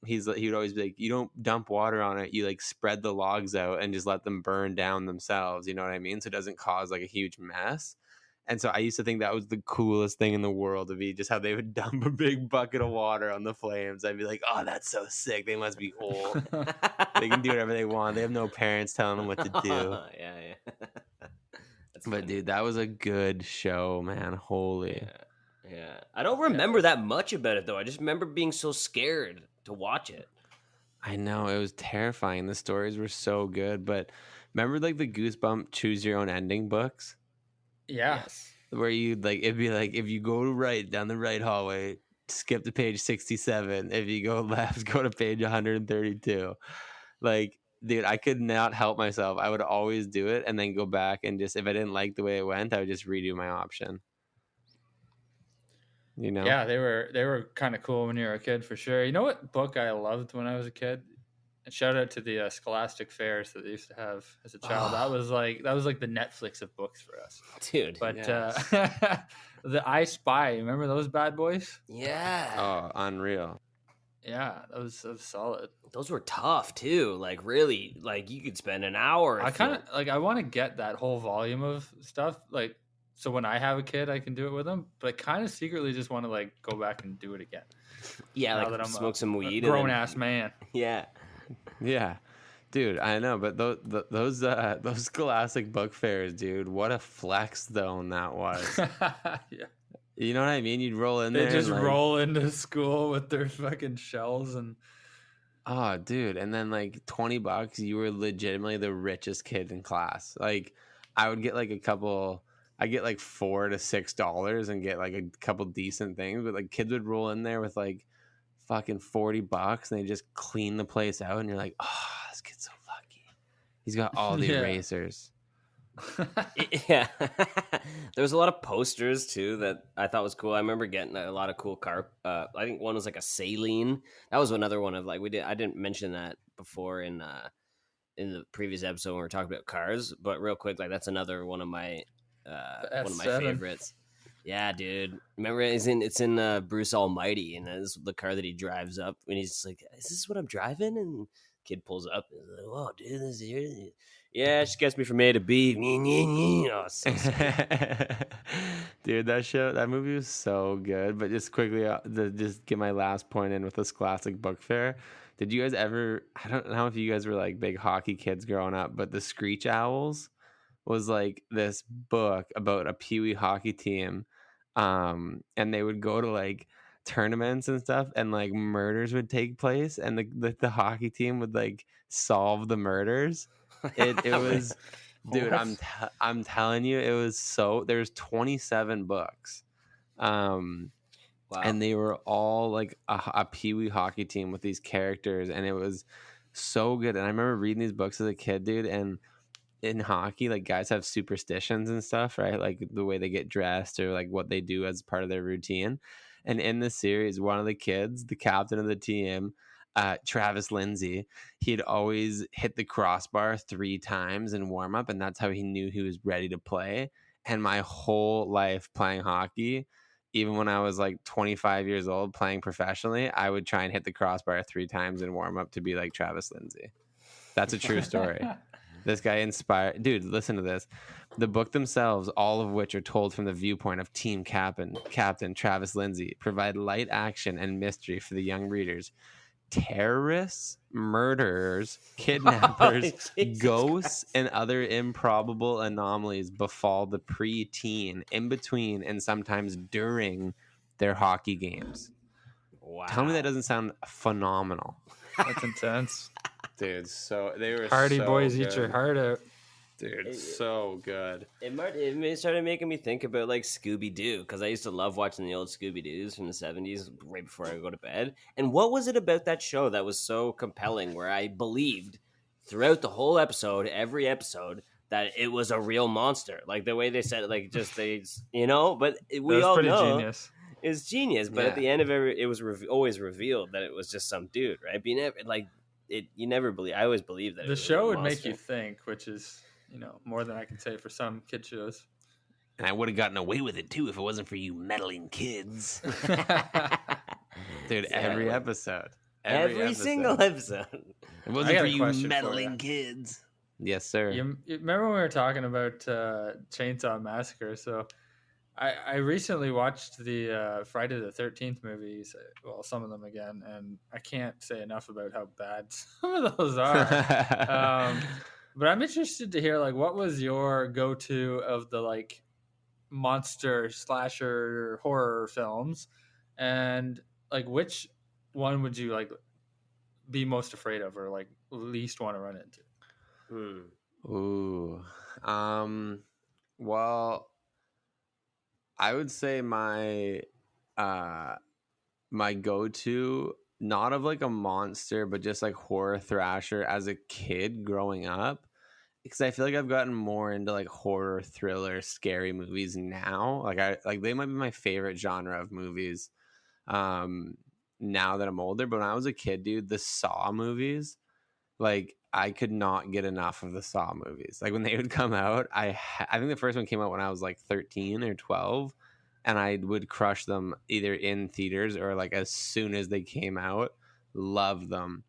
He would always be like, "You don't dump water on it. You like spread the logs out and just let them burn down themselves." You know what I mean? So it doesn't cause like a huge mess. And so I used to think that was the coolest thing in the world to be just how they would dump a big bucket of water on the flames. I'd be like, "Oh, that's so sick. They must be old. They can do whatever they want. They have no parents telling them what to do." Yeah. But dude, that was a good show, man. Holy. Yeah. I don't remember that much about it though. I just remember being so scared to watch it. I know, it was terrifying. The stories were so good, but remember like the Goosebump choose your own ending books? Yeah. Yes. Where you like it'd be like if you go right down the right hallway, skip to page 67. If you go left, go to page 132. Like, dude, I could not help myself. I would always do it and then go back and just if I didn't like the way it went, I would just redo my option. Yeah, they were kind of cool when you were a kid for sure. You know what book I loved when I was a kid? And shout out to the Scholastic fairs that they used to have as a child. That was like the Netflix of books for us, dude. But Yes. the I Spy, remember those bad boys? Yeah. Oh, unreal. Yeah, that was solid. Those were tough too. Like really, like you could spend an hour. I kind of like. I want to get that whole volume of stuff. Like, so when I have a kid, I can do it with them. But I kind of secretly just want to like go back and do it again. yeah, now like that I'm smoke some weed. grown ass man. Yeah. Yeah, dude, I know, but those Scholastic book fairs, dude, what a flex zone that was. Yeah, You know what I mean? You'd roll in they there, just and, like, roll into school with their fucking shells and. oh, dude, and then like $20, you were legitimately the richest kid in class. Like, I would get like I get like $4 to $6 and get like a couple decent things, but like kids would roll in there with like fucking $40 and they just clean the place out, and you're like, oh, this kid's so lucky. He's got all the Yeah. erasers. Yeah. There was a lot of posters too that I thought was cool. I remember getting a lot of cool car. I think one was like a saline. That was another one of like I didn't mention that before in the previous episode when we were talking about cars. But real quick, like that's another one of my S7. favorites. Yeah, dude. Remember it's in Bruce Almighty, and that's the car that he drives up, and he's just like, "Is this what I'm driving?" And kid pulls up, and he's like, "Whoa, dude, this is yours." Yeah, she gets me from A to B. Oh, so Dude, that movie was so good. But just quickly, to just get my last point in with the Scholastic Book Fair. Did you guys ever? I don't know if you guys were like big hockey kids growing up, but the Screech Owls was like this book about a Pee Wee hockey team, and they would go to like tournaments and stuff, and like murders would take place, and the hockey team would like solve the murders. It was, dude. What? I'm telling you, it was so. There's 27 books, wow. and they were all like a Pee Wee hockey team with these characters, and it was so good. And I remember reading these books as a kid, dude. And in hockey, like guys have superstitions and stuff, right? Like the way they get dressed or like what they do as part of their routine. And in the series, one of the kids, the captain of the team, Travis Lindsay, he'd always hit the crossbar 3 times in warm up, and that's how he knew he was ready to play. And my whole life playing hockey, even when I was like 25 years old playing professionally, I would try and hit the crossbar 3 times in warm up to be like Travis Lindsay. That's a true story. This guy inspired, dude. Listen to this. The book themselves, all of which are told from the viewpoint of team captain Travis Lindsay, provide light action and mystery for the young readers. Terrorists, murderers, kidnappers, ghosts, and other improbable anomalies befall the pre-teen, in between, and sometimes during their hockey games. Wow. Tell me that doesn't sound phenomenal. That's intense. Dude, so they were Hardy so boys, good. eat your heart out. Dude, so good. It started making me think about like Scooby Doo, because I used to love watching the old Scooby Doos from the 70s right before I go to bed. And what was it about that show that was so compelling, where I believed throughout the whole episode, every episode, that it was a real monster? Like the way they said it, like just they, but we all pretty know genius. it's genius. But at the end of it was always revealed that it was just some dude, right? But you never you never believe. I always believed that The it was a show real would make you monster. think, which is more than I can say for some kid shows. And I would have gotten away with it too if it wasn't for you meddling kids. Dude, every episode. Every single episode. It wasn't got for a you question for meddling you. kids. Yes, sir. You remember when we were talking about Chainsaw Massacre? So I recently watched the Friday the 13th movies, well, some of them again, and I can't say enough about how bad some of those are. But I'm interested to hear, like, what was your go-to of the, like, monster slasher horror films, and, like, which one would you, like, be most afraid of or, like, least want to run into? Ooh. Well, I would say my go-to, not of like a monster, but just like horror thrasher as a kid growing up, because I feel like I've gotten more into like horror, thriller, scary movies now. Like they might be my favorite genre of movies now that I'm older. But when I was a kid, dude, the Saw movies, like I could not get enough of the Saw movies. Like when they would come out, I think the first one came out when I was like 13 or 12, and I would crush them either in theaters or like as soon as they came out. Love them.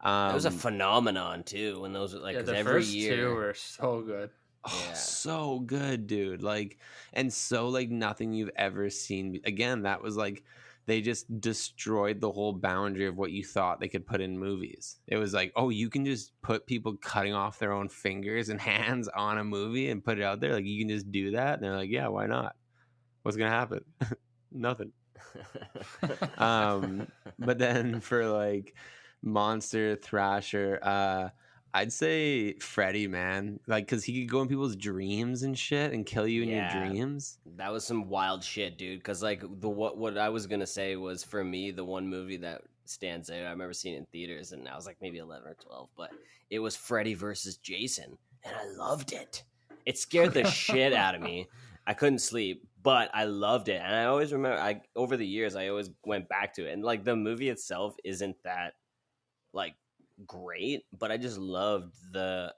It was a phenomenon too when those like the every first year. two were so good. Oh, so good, dude. Like, and so like nothing you've ever seen. Again, that was like they just destroyed the whole boundary of what you thought they could put in movies. It was like, oh, you can just put people cutting off their own fingers and hands on a movie and put it out there. Like, you can just do that. And they're like, yeah, why not? What's gonna happen? Nothing. But then for like Monster, Thrasher, I'd say Freddy, man. Like, cause he could go in people's dreams and shit and kill you in your dreams. That was some wild shit, dude. Cause like what I was gonna say was, for me, the one movie that stands out, I remember seeing it in theaters, and I was like maybe 11 or 12, but it was Freddy versus Jason, and I loved it. It scared the shit out of me. I couldn't sleep, but I loved it, and I always remember. Over the years, I always went back to it, and like the movie itself isn't that like great, but I just loved the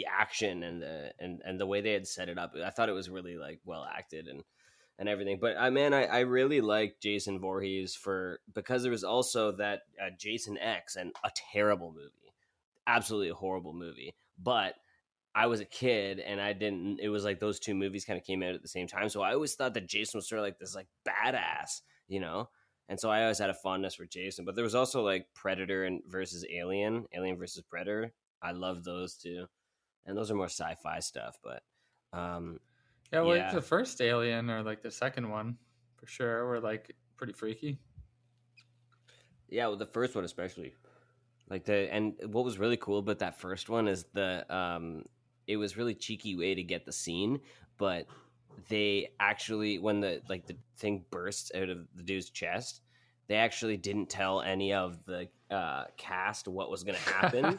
action and the way they had set it up. I thought it was really like well acted and everything. But I really liked Jason Voorhees because there was also that Jason X, and a terrible movie, absolutely a horrible movie. But I was a kid and it was like those two movies kind of came out at the same time. So I always thought that Jason was sort of like this like badass, you know? And so I always had a fondness for Jason. But there was also like Predator versus Alien versus Predator. I love those two. And those are more sci-fi stuff. But like the first Alien or like the second one for sure were like pretty freaky. Yeah, well, the first one especially. And what was really cool about that first one is it was really cheeky way to get the scene, but they actually, when the thing bursts out of the dude's chest, they actually didn't tell any of the cast what was going to happen.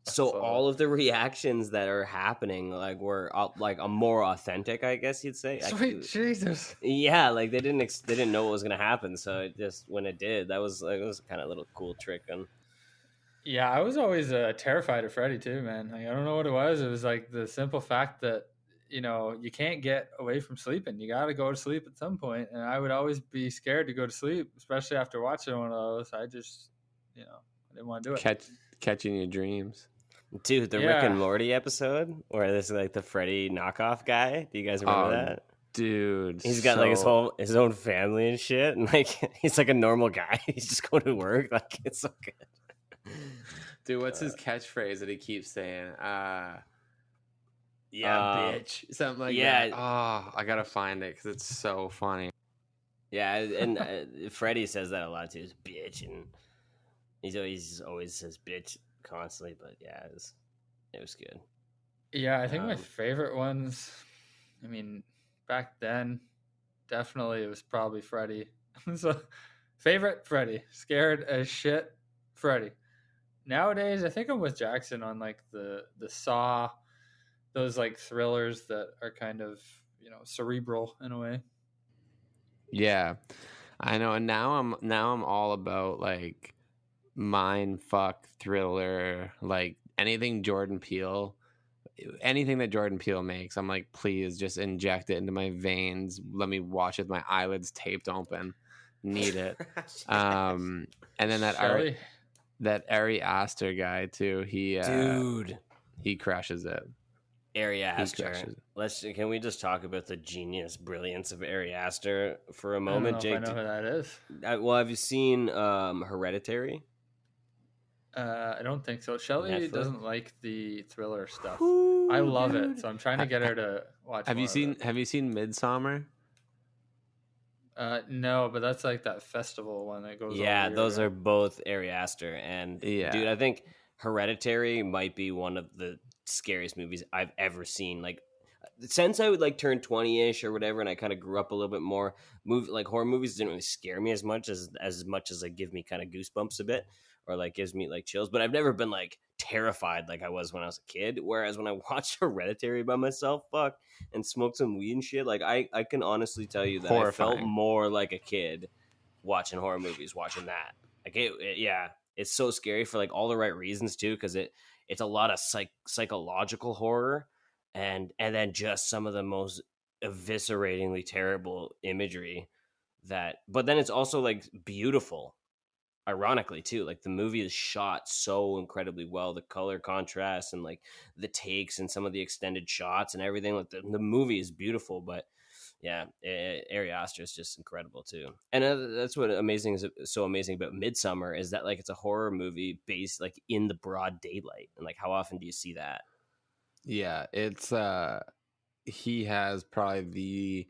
So all of the reactions that are happening were like a more authentic, I guess you'd say. Sweet Jesus. Yeah, like they didn't know what was going to happen. So it just, when it did, it was kind of a little cool trick on. Yeah, I was always terrified of Freddy too, man. Like, I don't know what it was. It was like the simple fact that, you know, you can't get away from sleeping. You got to go to sleep at some point. And I would always be scared to go to sleep, especially after watching one of those. I just, I didn't want to do it. Catching your dreams. Dude, the Rick and Morty episode where this is like the Freddy knockoff guy. Do you guys remember that? Dude, he's got like his own family and shit, and like he's like a normal guy. He's just going to work. Like, it's so good. Dude, what's his catchphrase that he keeps saying? Bitch. Something like that. Oh, I gotta find it because it's so funny. Yeah, and Freddy says that a lot too. Bitch, and he always says bitch constantly. But yeah, it was good. Yeah, I think my favorite ones, I mean, back then, definitely it was probably Freddy. So, favorite Freddy, scared as shit Freddy. Nowadays, I think I'm with Jackson on like the Saw, those like thrillers that are kind of, cerebral in a way. Yeah, I know. And now I'm all about like mind fuck thriller, like anything Jordan Peele, anything that Jordan Peele makes. I'm like, please just inject it into my veins. Let me watch it with my eyelids taped open. Need it. And then that Ari Aster guy too. He crushes it. Ari Aster. Can we just talk about the brilliance of Ari Aster for a moment, Jake? I know who that is. Have you seen Hereditary? I don't think so. Shelly doesn't like the thriller stuff. Ooh, I love it, so I'm trying to get her to watch. Have you seen Midsommar? No, but that's like that festival one that goes. Yeah, those are both Ari Aster, and dude, I think Hereditary might be one of the scariest movies I've ever seen. Like, since I would like turn 20-ish or whatever, and I kind of grew up a little bit more. Horror movies didn't really scare me as much as like give me kind of goosebumps a bit, or like gives me like chills. But I've never been like terrified like I was when I was a kid. Whereas when I watched Hereditary by myself, and smoked some weed and shit, like I can honestly tell you that horrifying. I felt more like a kid watching horror movies, watching that. Like yeah, it's so scary for like all the right reasons too, because it's a lot of psychological horror, and then just some of the most evisceratingly terrible imagery but then it's also like beautiful, ironically too. Like the movie is shot so incredibly well, the color contrast and like the takes and some of the extended shots and everything. Like the movie is beautiful, but yeah, Ari Aster is just incredible too. And that's what is so amazing about Midsummer, is that like it's a horror movie based like in the broad daylight. And like, how often do you see that? Yeah, it's he has probably the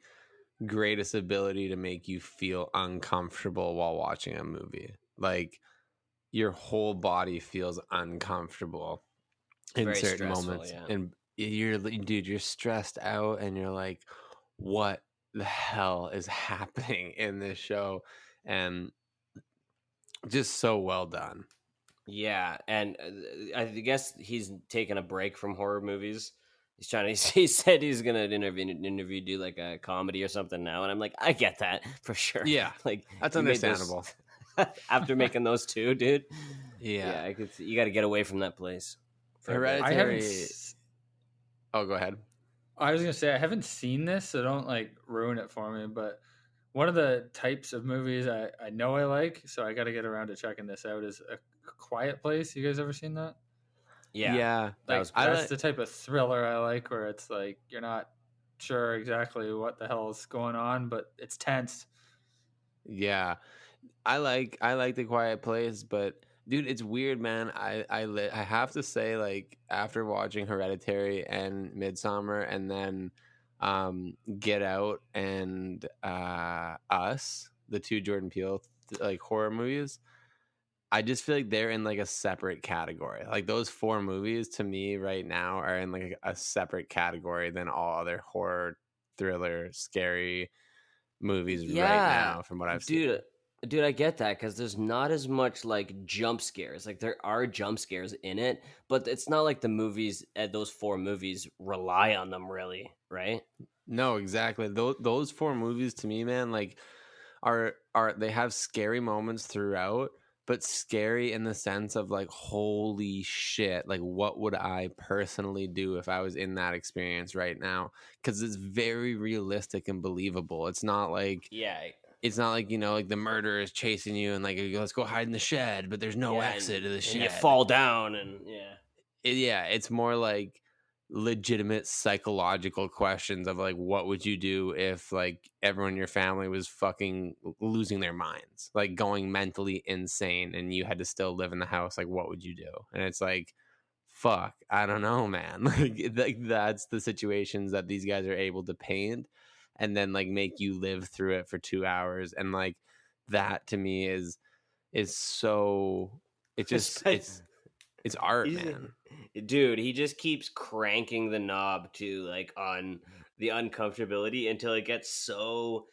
greatest ability to make you feel uncomfortable while watching a movie. Like your whole body feels uncomfortable It's in very certain stressful, moments, yeah. and you're stressed out, and you're like, what the hell is happening in this show? And just so well done. Yeah, and I guess he's taking a break from horror movies. He's trying to. He said he's gonna interview, do like a comedy or something now, and I'm like, I get that for sure. Yeah, like that's you made those- understandable. after making those two, dude. Yeah. I could see, you got to get away from that place. for a bit. Hereditary. Oh, go ahead. I was gonna say I haven't seen this, so don't like ruin it for me. But one of the types of movies I know I like, so I got to get around to checking this out, is A Quiet Place. You guys ever seen that? Yeah, that was That's the type of thriller I like, where it's like you're not sure exactly what the hell is going on, but it's tense. Yeah, I like The Quiet Place, but dude, it's weird, man. I have to say, like, after watching Hereditary and Midsummer, and then Get Out and Us, the two Jordan Peele like horror movies, I just feel like they're in like a separate category. Like those four movies to me right now are in like a separate category than all other horror, thriller, scary movies right now from what I've seen. Dude, I get that, because there's not as much like jump scares. Like there are jump scares in it, but it's not like the movies, those four movies rely on them really, right? No, exactly. Those four movies to me, man, like are they have scary moments throughout, but scary in the sense of like, holy shit, like what would I personally do if I was in that experience right now? Because it's very realistic and believable. It's not like it's not like, you know, like the murderer is chasing you and like, let's go hide in the shed, but there's no exit to the shed. And you fall down and it's more like legitimate psychological questions of like, what would you do if like everyone in your family was fucking losing their minds, like going mentally insane, and you had to still live in the house? Like, what would you do? And it's like, fuck, I don't know, man. Like that's the situations that these guys are able to paint and then like make you live through it for 2 hours. And like that to me is so, it just it's art, man. Dude, he just keeps cranking the knob to like on the uncomfortability until it gets so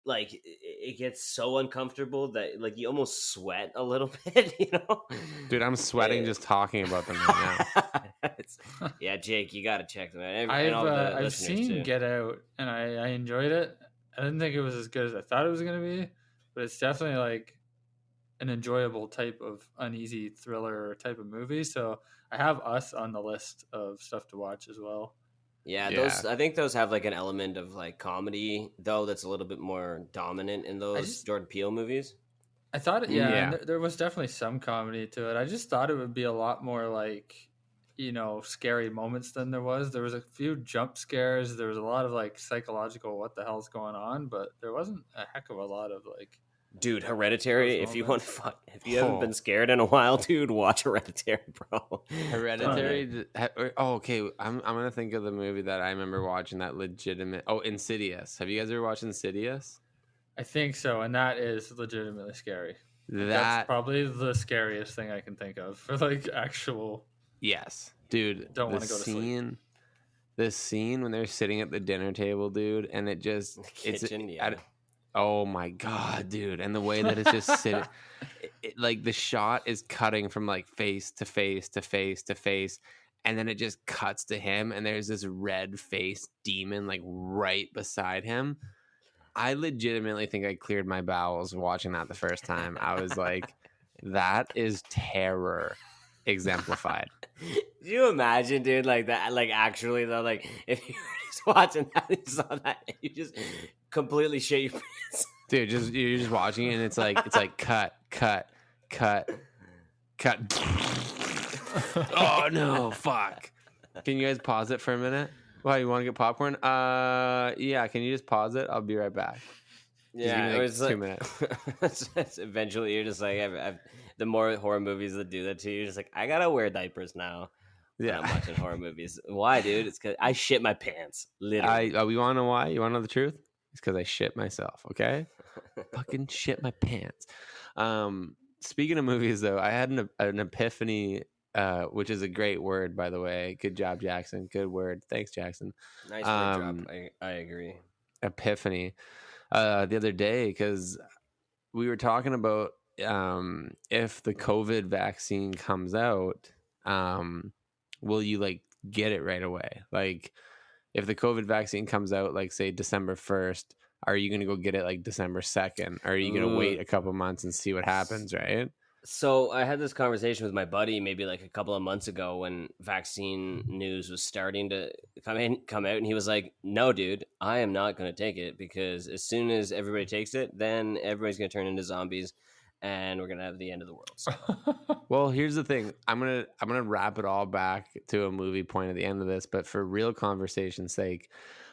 like it gets so uncomfortable that like you almost sweat a little bit, you know? Dude, I'm sweating just talking about them right now. Yeah, Jake, you gotta check them out. I've seen Get Out, and I enjoyed it. I didn't think it was as good as I thought it was gonna be, but it's definitely like an enjoyable type of uneasy thriller type of movie. So I have Us on the list of stuff to watch as well. Yeah, those I think those have like an element of like comedy though that's a little bit more dominant in those Jordan Peele movies. I thought there was definitely some comedy to it. I just thought it would be a lot more like, you know, scary moments than there was. There was a few jump scares. There was a lot of like psychological what the hell's going on, but there wasn't a heck of a lot of like. Dude, Hereditary, if you haven't been scared in a while, dude, watch Hereditary, bro. Hereditary. Okay. I'm going to think of the movie that I remember watching that legitimate. Oh, Insidious. Have you guys ever watched Insidious? I think so. And that is legitimately scary. That's probably the scariest thing I can think of for like actual. Yes. Dude. Don't want to go to sleep. The scene when they're sitting at the dinner table, dude, and it just. Oh my god, dude. And the way that it's just sitting, like the shot is cutting from like face to face to face to face, and then it just cuts to him, and there's this red faced demon like right beside him. I legitimately think I cleared my bowels watching that the first time. I was like, That is terror exemplified. Do you imagine, dude, like that? Like, actually, though, like, if you were just watching that, and you saw that, and you just completely shit your pants. Dude, you're just watching it, and it's like cut. Oh no, fuck. Can you guys pause it for a minute? Why, you want to get popcorn? Yeah, can you just pause it? I'll be right back. Yeah, give me, it was 2 minutes. Eventually, you're just like, the more horror movies that do that to you, you're just like, I gotta wear diapers now. Yeah, I'm watching horror movies. Why, dude? It's because I shit my pants. Literally. We want to know why? You want to know the truth? It's because I shit myself. Okay, fucking shit my pants. Speaking of movies, though, I had an epiphany, which is a great word, by the way. Good job, Jackson. Good word. Thanks, Jackson. Nice word drop. I agree. Epiphany. The other day, because we were talking about if the COVID vaccine comes out, will you like get it right away? Like, if the COVID vaccine comes out, like say December 1st, are you going to go get it like December 2nd? Or are you going to wait a couple months and see what happens, right? So I had this conversation with my buddy maybe like a couple of months ago when vaccine news was starting to come out, and he was like, "No, dude, I am not going to take it because as soon as everybody takes it, then everybody's going to turn into zombies, and we're going to have the end of the world." So. Well, here's the thing. I'm gonna wrap it all back to a movie point at the end of this, but for real conversation's sake,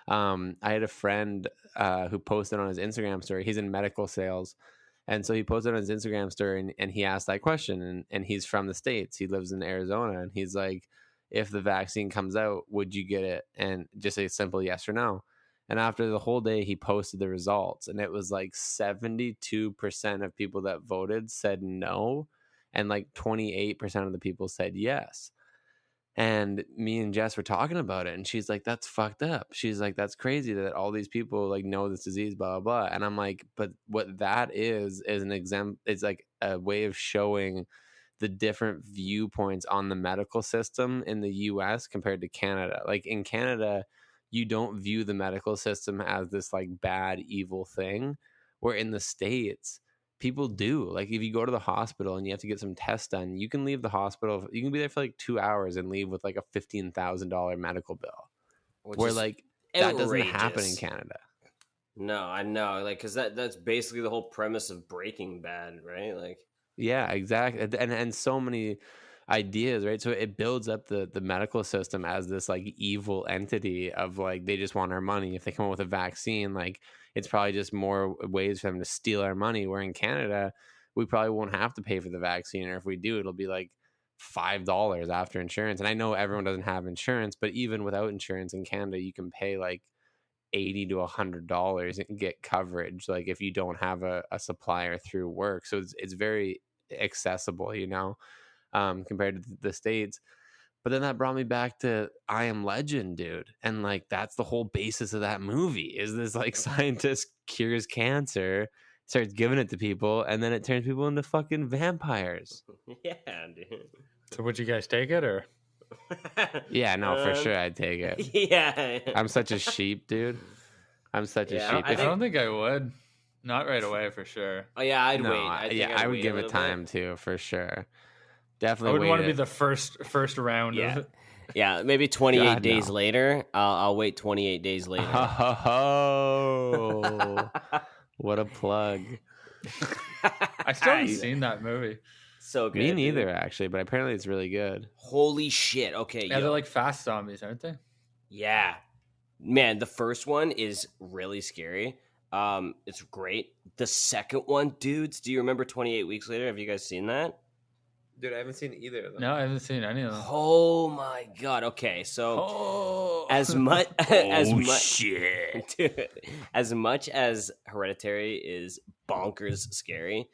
I had a friend who posted on his Instagram story. He's in medical sales. And so he posted on his Instagram story and he asked that question, and he's from the States. He lives in Arizona, and he's like, if the vaccine comes out, would you get it? And just a simple yes or no. And after the whole day, he posted the results, and it was like 72% of people that voted said no, and like 28% of the people said yes. And me and Jess were talking about it, and she's like, that's fucked up. She's like, that's crazy that all these people like know this disease, blah, blah, blah. And I'm like, but what that is an example. It's like a way of showing the different viewpoints on the medical system in the US compared to Canada. Like in Canada, you don't view the medical system as this like bad, evil thing, where in the States, people do. Like if you go to the hospital and you have to get some tests done, you can leave the hospital. You can be there for like 2 hours and leave with like a $15,000 medical bill. Where like that doesn't happen in Canada. No, I know. Like, cause that's basically the whole premise of Breaking Bad, right? Like, yeah, exactly. And so many ideas, right? So it builds up the medical system as this like evil entity of like, they just want our money. If they come up with a vaccine, like it's probably just more ways for them to steal our money. Where in Canada, we probably won't have to pay for the vaccine, or if we do, it'll be like $5 after insurance. And I know everyone doesn't have insurance, but even without insurance in Canada, you can pay like $80 to $100 and get coverage, like if you don't have a supplier through work. So it's very accessible, you know, compared to the States. But then that brought me back to I Am Legend, dude. And like that's the whole basis of that movie is this like scientist cures cancer, starts giving it to people, and then it turns people into fucking vampires. Yeah, dude. So would you guys take it or? Yeah, no, for sure I'd take it. Yeah. I'm such a sheep, dude. I'm such a sheep. I don't think I would. Not right away for sure. Oh yeah, I'd No, wait. I would give it time too, for sure. Definitely. I wouldn't want to be the first round Yeah. of it. Yeah, maybe 28 God, days no. later. I'll wait 28 days later. Oh, what a plug. I still haven't seen that movie. So good. Me neither, dude. actually, but apparently it's really good. Holy shit. Okay. Yeah, yo. they're like fast zombies, aren't they? Yeah. Man, the first one is really scary. It's great. The second one, dudes, do you remember 28 Weeks Later? Have you guys seen that? Dude, I haven't seen either of them. No, I haven't seen any of them. Oh my god. Okay, so as much shit. dude, as much as Hereditary is bonkers scary,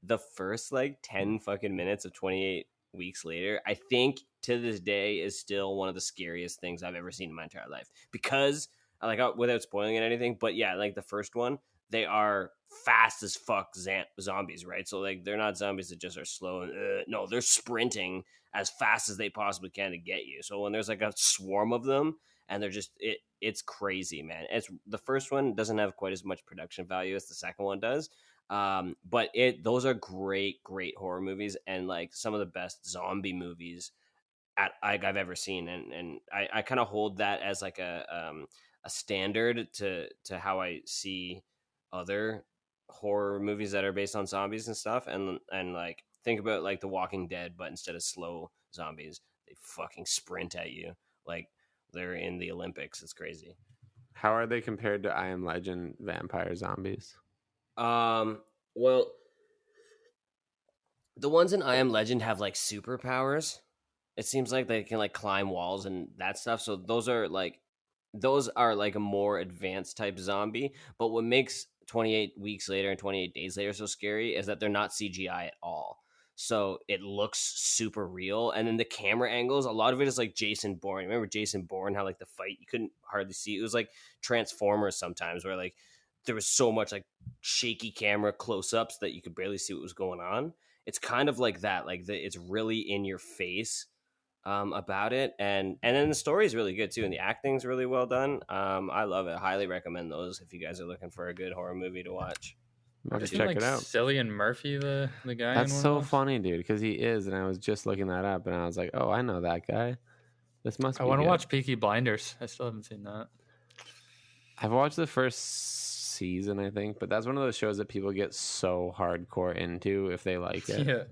the first like 10 fucking minutes of 28 Weeks Later, I think to this day is still one of the scariest things I've ever seen in my entire life. Because like without spoiling it or anything, but yeah, like the first one, they are fast as fuck zombies, right? So like they're not zombies that just are slow and no, they're sprinting as fast as they possibly can to get you. So when there's like a swarm of them and they're just it's crazy, man. It's the first one doesn't have quite as much production value as the second one does. But those are great horror movies, and like some of the best zombie movies I've ever seen, and I kind of hold that as like a standard to how I see other horror movies that are based on zombies and stuff, and like think about like The Walking Dead, but instead of slow zombies, they fucking sprint at you like they're in the Olympics. It's crazy. How are they compared to I Am Legend vampire zombies? Well, the ones in I Am Legend have like superpowers. It seems like they can like climb walls and that stuff. So those are like a more advanced type zombie. But what makes 28 weeks later and 28 days later so scary is that they're not CGI at all. So it looks super real. And then the camera angles, a lot of it is like Jason Bourne. Remember Jason Bourne, how like the fight, you couldn't hardly see. It was like Transformers sometimes where like there was so much like shaky camera close-ups that you could barely see what was going on. It's kind of like that. Like it's really in your face about it, and then the story is really good too, and the acting's really well done. I love it. Highly recommend those if you guys are looking for a good horror movie to watch. I'll have to Isn't check like it out. Cillian Murphy, the guy. That's in one so of those? funny, dude, because he is, and I was just looking that up, and I was like, oh, I know that guy. This must be I want to good. watch Peaky Blinders. I still haven't seen that. I've watched the first season, I think, but that's one of those shows that people get so hardcore into if they like it. Yeah.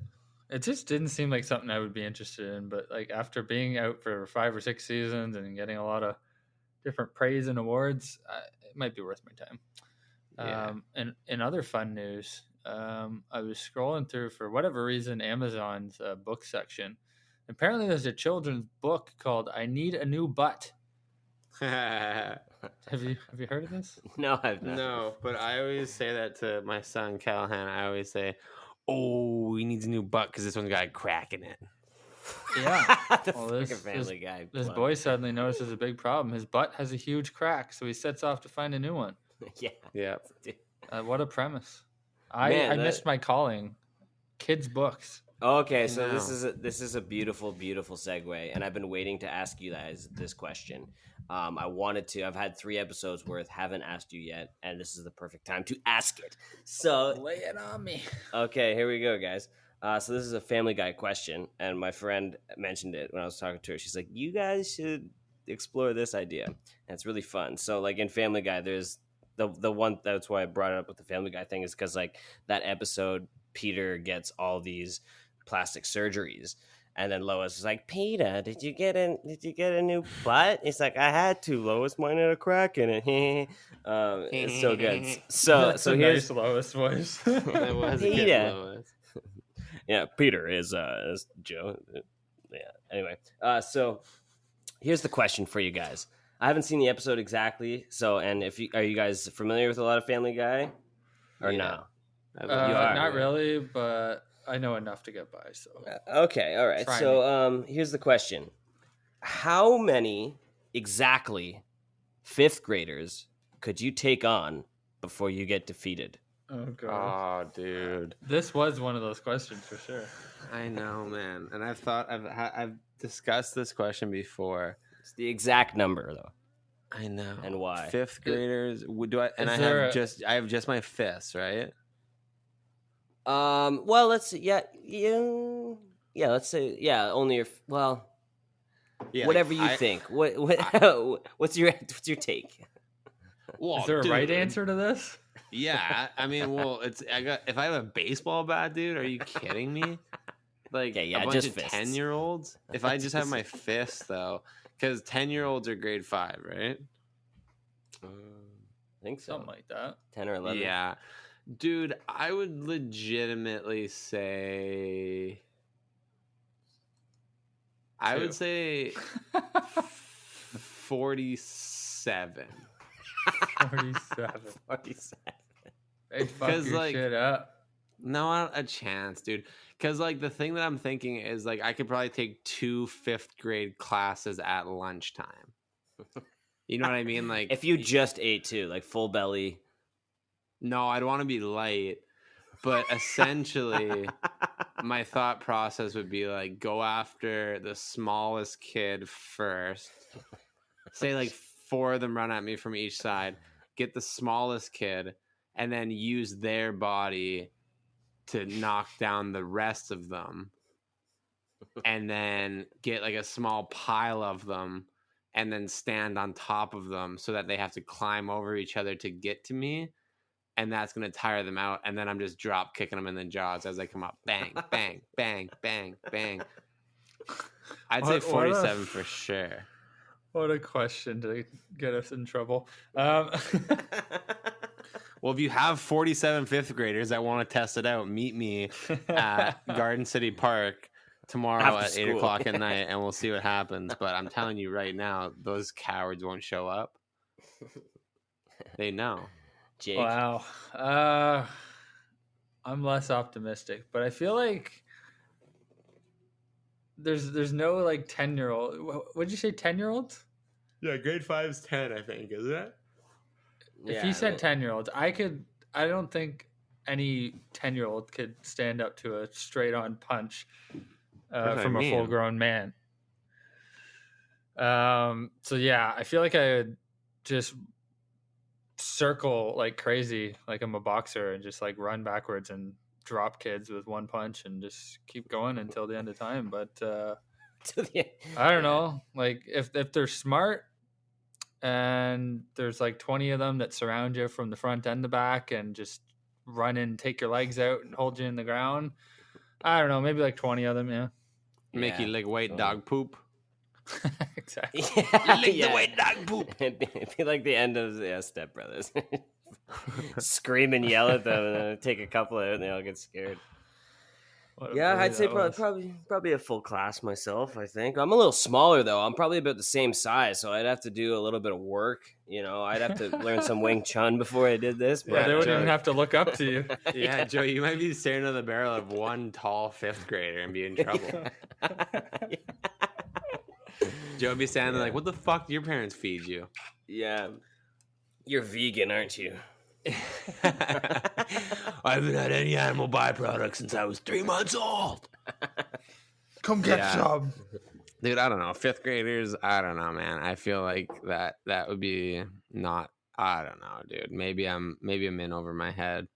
It just didn't seem like something I would be interested in, but like after being out for 5 or 6 seasons and getting a lot of different praise and awards, it might be worth my time. Yeah. And in other fun news, I was scrolling through, for whatever reason, Amazon's book section. Apparently, there's a children's book called "I Need a New Butt." Have you heard of this? No, I've not. No, but I always say that to my son Callahan. I always say, "Oh, he needs a new butt because this one's got a crack in it." Yeah. The Well, fucking Family Guy. This plug. boy suddenly notices a big problem. His butt has a huge crack, so he sets off to find a new one. Yeah. Yeah. What a premise! I Man, missed my calling. Kids' books. Okay, so No. this is a beautiful segue, and I've been waiting to ask you guys this question. I wanted to. I've had 3 episodes worth, haven't asked you yet, and this is the perfect time to ask it. So Lay it on me. okay, here we go, guys. So this is a Family Guy question, and my friend mentioned it when I was talking to her. She's like, "You guys should explore this idea." And it's really fun. So like in Family Guy, there's the one, that's why I brought it up with the Family Guy thing, is because like that episode, Peter gets all these plastic surgeries, and then Lois is like, "Peter, did you get a new butt?" It's like, "I had to, Lois. Mine had a crack in it." It's so good. So That's so a here's nice Lois voice. That was a good Peter. Lois. Yeah, Peter is Joe. Yeah. Anyway, so here's the question for you guys. I haven't seen the episode exactly, so, and are you guys familiar with a lot of Family Guy or Yeah. no? I love You it. are. Not really, but I know enough to get by. So Okay, all right. Try So here's the question: how many exactly 5th graders could you take on before you get defeated? oh god, Oh, dude. this was one of those questions for sure. I know, man. And I've discussed this question before. It's the exact number though. I know. And why? 5th graders? Do I? And Is I there have I have just my fists, right? Well, let's see. Yeah. Let's say only your Yeah. whatever you think. What's your take? Well, Is there a right dude, answer to this? Yeah, I mean, well, if I have a baseball bat, dude, are you kidding me? Like Okay, yeah, a bunch just of fists. 10-year-olds. If I just have my fists, though, because 10-year-olds are grade 5, right? I think so. Something like that. 10 or 11. Yeah, dude, I would legitimately say, I would Two. say 47. 47. 47. They fuck 'Cause, your like, shit up. No, not a chance, dude. Because, like, the thing that I'm thinking is, like, I could probably take 2 5th grade classes at lunchtime. You know what I mean? Like, If you just ate too, like full belly. no, I'd want to be light. But essentially, my thought process would be, like, go after the smallest kid first. Say, like, 4 of them run at me from each side. Get the smallest kid. and then use their body to knock down the rest of them, and then get like a small pile of them and then stand on top of them so that they have to climb over each other to get to me. And that's going to tire them out. And then I'm just drop kicking them in the jaws as they come up. Bang, bang, bang, bang, bang. I'd say 47 for sure. What a question to get us in trouble. Well, if you have 47 fifth graders that want to test it out, meet me at Garden City Park tomorrow After at school. 8 o'clock at night, and we'll see what happens. But I'm telling you right now, those cowards won't show up. They know. Jake. Wow. I'm less optimistic, but I feel like there's no like 10-year-old. What'd you say, 10-year-olds? Yeah, grade 5 is 10, I think, isn't it? If Yeah, you said 10-year-olds, I don't think any 10-year-old could stand up to a straight-on punch from a full-grown man. So yeah, I feel like I would just circle like crazy, like I'm a boxer, and just like run backwards and drop kids with one punch and just keep going until the end of time. But I don't know, like if they're smart and there's like 20 of them that surround you from the front and the back and just run and take your legs out and hold you in the ground, I don't know, maybe like 20 of them. Yeah. Make you lick white dog poop. Exactly. Lick the white dog poop. It'd be like the end of Step Brothers. Scream and yell at them, and then take a couple out, and they all get scared. Yeah, I'd say probably a full class myself. I think I'm a little smaller though. I'm probably about the same size, so I'd have to do a little bit of work. I'd have to learn some Wing Chun before I did this. But Yeah, they wouldn't even have to look up to you. Yeah, Joe, you might be staring at the barrel of one tall fifth grader and be in trouble. Joe would be standing there like, what the fuck do your parents feed you? Yeah. You're vegan, aren't you? I haven't had any animal byproducts since I was 3 months old. Come get some. Dude, I don't know. Fifth graders, I don't know, man. I feel like that would be not, I don't know, dude. Maybe I'm in over my head.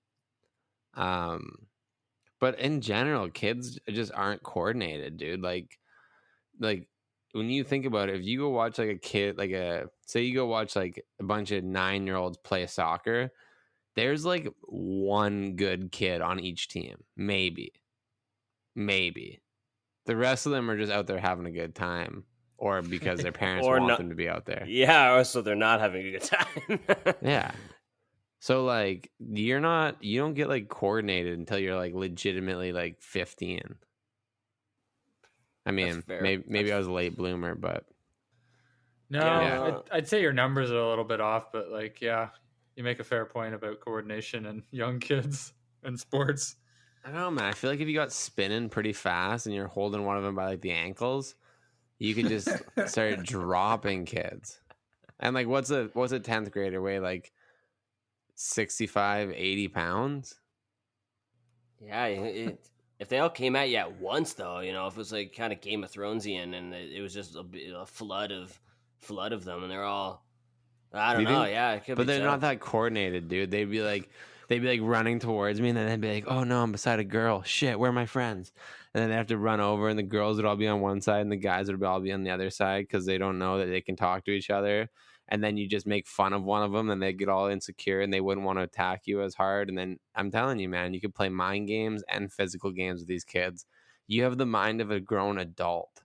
But in general, kids just aren't coordinated, dude. Like when you think about it, if you go watch like a kid, say you go watch like a bunch of 9-year-olds play soccer, there's like one good kid on each team. Maybe. The rest of them are just out there having a good time, or because their parents want them to be out there. Yeah, or so they're not having a good time. Yeah. So like you don't get like coordinated until you're like legitimately like 15. I mean, maybe I was a late bloomer, but no, I'd say your numbers are a little bit off, but like, yeah, you make a fair point about coordination and young kids and sports. I don't know, man. I feel like if you got spinning pretty fast and you're holding one of them by like the ankles, you could just start dropping kids. And like, what's a 10th grader weigh? Like 65, 80 pounds? Yeah, if they all came at you at once, though, if it was like kind of Game of Thronesian and it was just a flood of them, and they're all, I don't know, yeah, it could but be they're tough. not that coordinated, dude. They'd be like running towards me, and then they'd be like, oh no, I'm beside a girl. Shit, where are my friends? And then they have to run over, and the girls would all be on one side, and the guys would all be on the other side because they don't know that they can talk to each other. And then you just make fun of one of them, and they get all insecure, and they wouldn't want to attack you as hard. And then I'm telling you, man, you could play mind games and physical games with these kids. You have the mind of a grown adult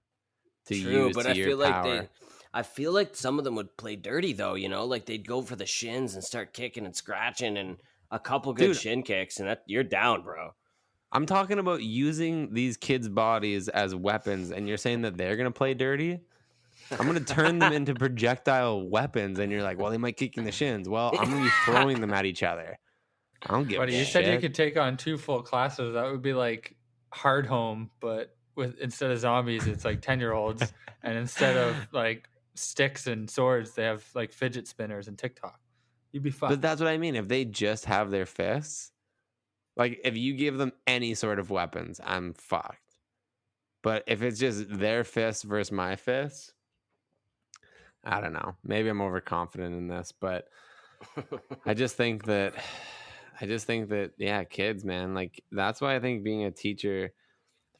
to use but to your power. I feel like some of them would play dirty, though, like they'd go for the shins and start kicking and scratching, and a couple good shin kicks, and you're down, bro. I'm talking about using these kids' bodies as weapons, and you're saying that they're going to play dirty? I'm going to turn them into projectile weapons, and you're like, well, they might kick in the shins. Well, I'm going to be throwing them at each other. I don't give a shit. You said you could take on 2 full classes. That would be like Hard Home, but instead of zombies, it's like 10-year-olds, and instead of like sticks and swords, they have like fidget spinners and TikTok. You'd be fine. But that's what I mean. If they just have their fists, like if you give them any sort of weapons, I'm fucked. But if it's just their fists versus my fists, I don't know. Maybe I'm overconfident in this, but I just think that I just think that, yeah, kids, man, like that's why I think being a teacher,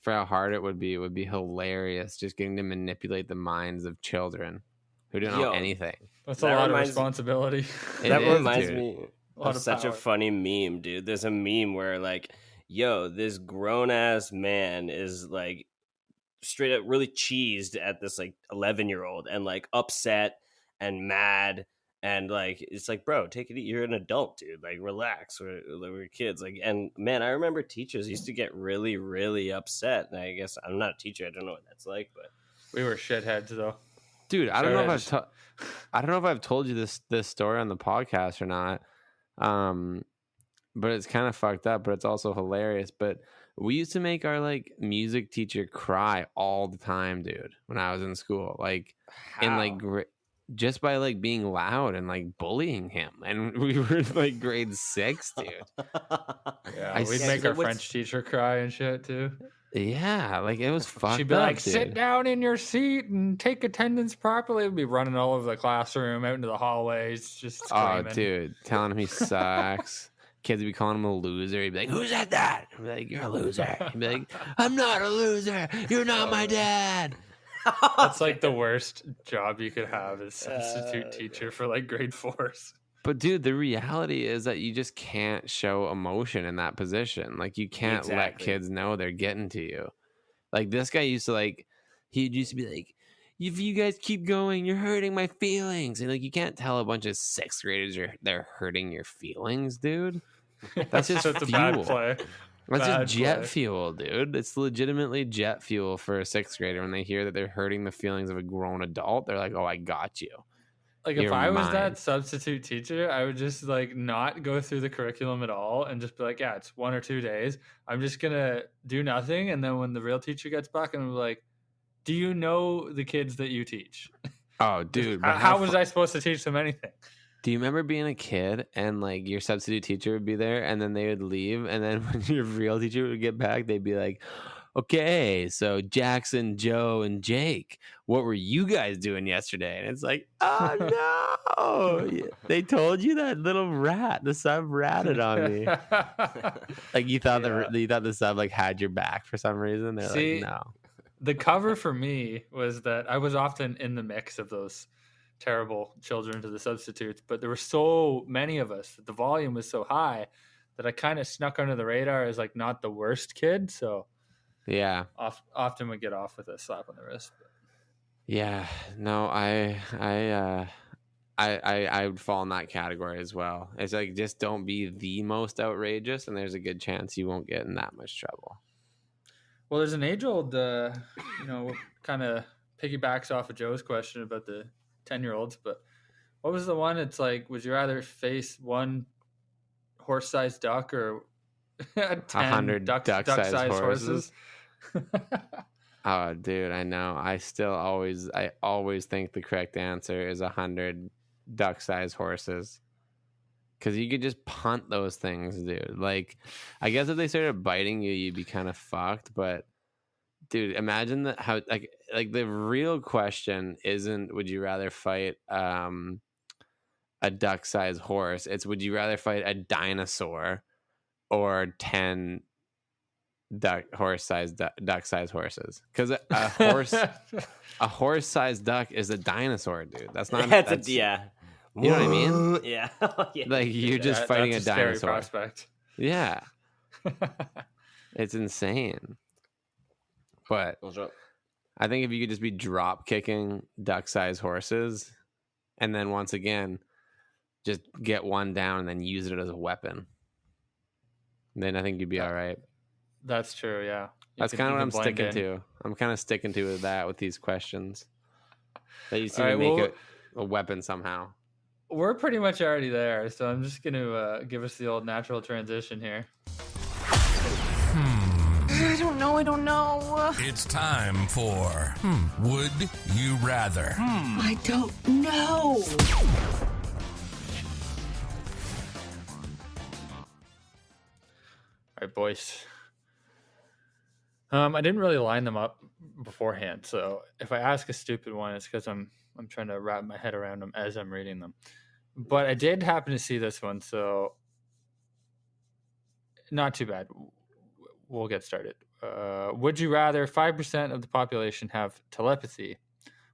for how hard it would be hilarious. Just getting to manipulate the minds of children who don't know anything. That's a lot of responsibility. That reminds dude. me of such a funny meme, dude. There's a meme where like, yo, this grown ass man is like straight up really cheesed at this like 11-year-old and like upset and mad. And like, it's like, bro, take it easy. You're an adult, dude. Like, relax. We're kids. Like, and man, I remember teachers used to get really, really upset. And I guess I'm not a teacher. I don't know what that's like, but we were shitheads though. Dude, I don't know if I've told you this story on the podcast or not. But it's kind of fucked up, but it's also hilarious. But we used to make our like music teacher cry all the time, dude, when I was in school. Like, in like just by like being loud and like bullying him, and we were in like grade 6, dude. Yeah, we'd make our French teacher cry and shit too. Yeah, like it was fucked up. She'd be like, dude. "Sit down in your seat and take attendance properly." We'd be running all over the classroom, out into the hallways, just screaming. Oh, dude, telling him he sucks. Kids would be calling him a loser. He'd be like, "Who said that?" I'd be like, "You're a loser." He'd be like, "I'm not a loser. You're not my dad." That's like the worst job you could have as substitute teacher for like grade 4s. But dude, the reality is that you just can't show emotion in that position. Like you can't let kids know they're getting to you. Like this guy used to like, he used to be like, "If you guys keep going, you're hurting my feelings." And like, you can't tell a bunch of 6th graders they're hurting your feelings, dude. That's just That's fuel. a bad play. That's just jet fuel, dude. It's legitimately jet fuel for a 6th grader. When they hear that they're hurting the feelings of a grown adult, they're like, "Oh, I got you." Like if I was that substitute teacher, I would just like not go through the curriculum at all and just be like, "Yeah, it's 1 or 2 days. I'm just gonna do nothing." And then when the real teacher gets back, and I'm like, "Do you know the kids that you teach?" Oh, dude. How was I supposed to teach them anything? Do you remember being a kid and like your substitute teacher would be there and then they would leave, and then when your real teacher would get back, they'd be like, "Okay, so Jackson, Joe, and Jake, what were you guys doing yesterday?" And it's like, "Oh no, they told you that little rat, the sub ratted on me." Like you thought the sub like had your back for some reason. They're like, "No." The cover for me was that I was often in the mix of those terrible children to the substitutes, but there were so many of us that the volume was so high that I kind of snuck under the radar as like not the worst kid. So yeah, often would get off with a slap on the wrist. But. Yeah, no, I would fall in that category as well. It's like, just don't be the most outrageous, and there's a good chance you won't get in that much trouble. Well, there's an age-old, kind of piggybacks off of Joe's question about the 10-year-olds, but what was the one? It's like, would you rather face one horse-sized duck or 100 duck-sized horses? Oh, dude, I know. I always think the correct answer is 100 duck-sized horses. Because you could just punt those things, dude. Like, I guess if they started biting you, you'd be kind of fucked. But, dude, imagine that how like the real question isn't would you rather fight a duck-sized horse? It's would you rather fight a dinosaur or 10 duck-sized horses? Because a horse-sized duck is a dinosaur, dude. That's not. Yeah. You know what I mean? Yeah. Yeah. Like you're just fighting a dinosaur. Scary prospect. Yeah. It's insane. But I think if you could just be drop kicking duck-sized horses, and then once again, just get one down and then use it as a weapon, then I think you'd be all right. That's true. Yeah. That's kind of what I'm sticking to. I'm kind of sticking to that with these questions. That you seem to make a weapon somehow. We're pretty much already there, so I'm just going to give us the old natural transition here. I don't know. It's time for Would You Rather? I don't know. All right, boys. I didn't really line them up beforehand, so if I ask a stupid one, it's because I'm trying to wrap my head around them as I'm reading them. But I did happen to see this one, so not too bad. We'll get started. Would you rather 5% of the population have telepathy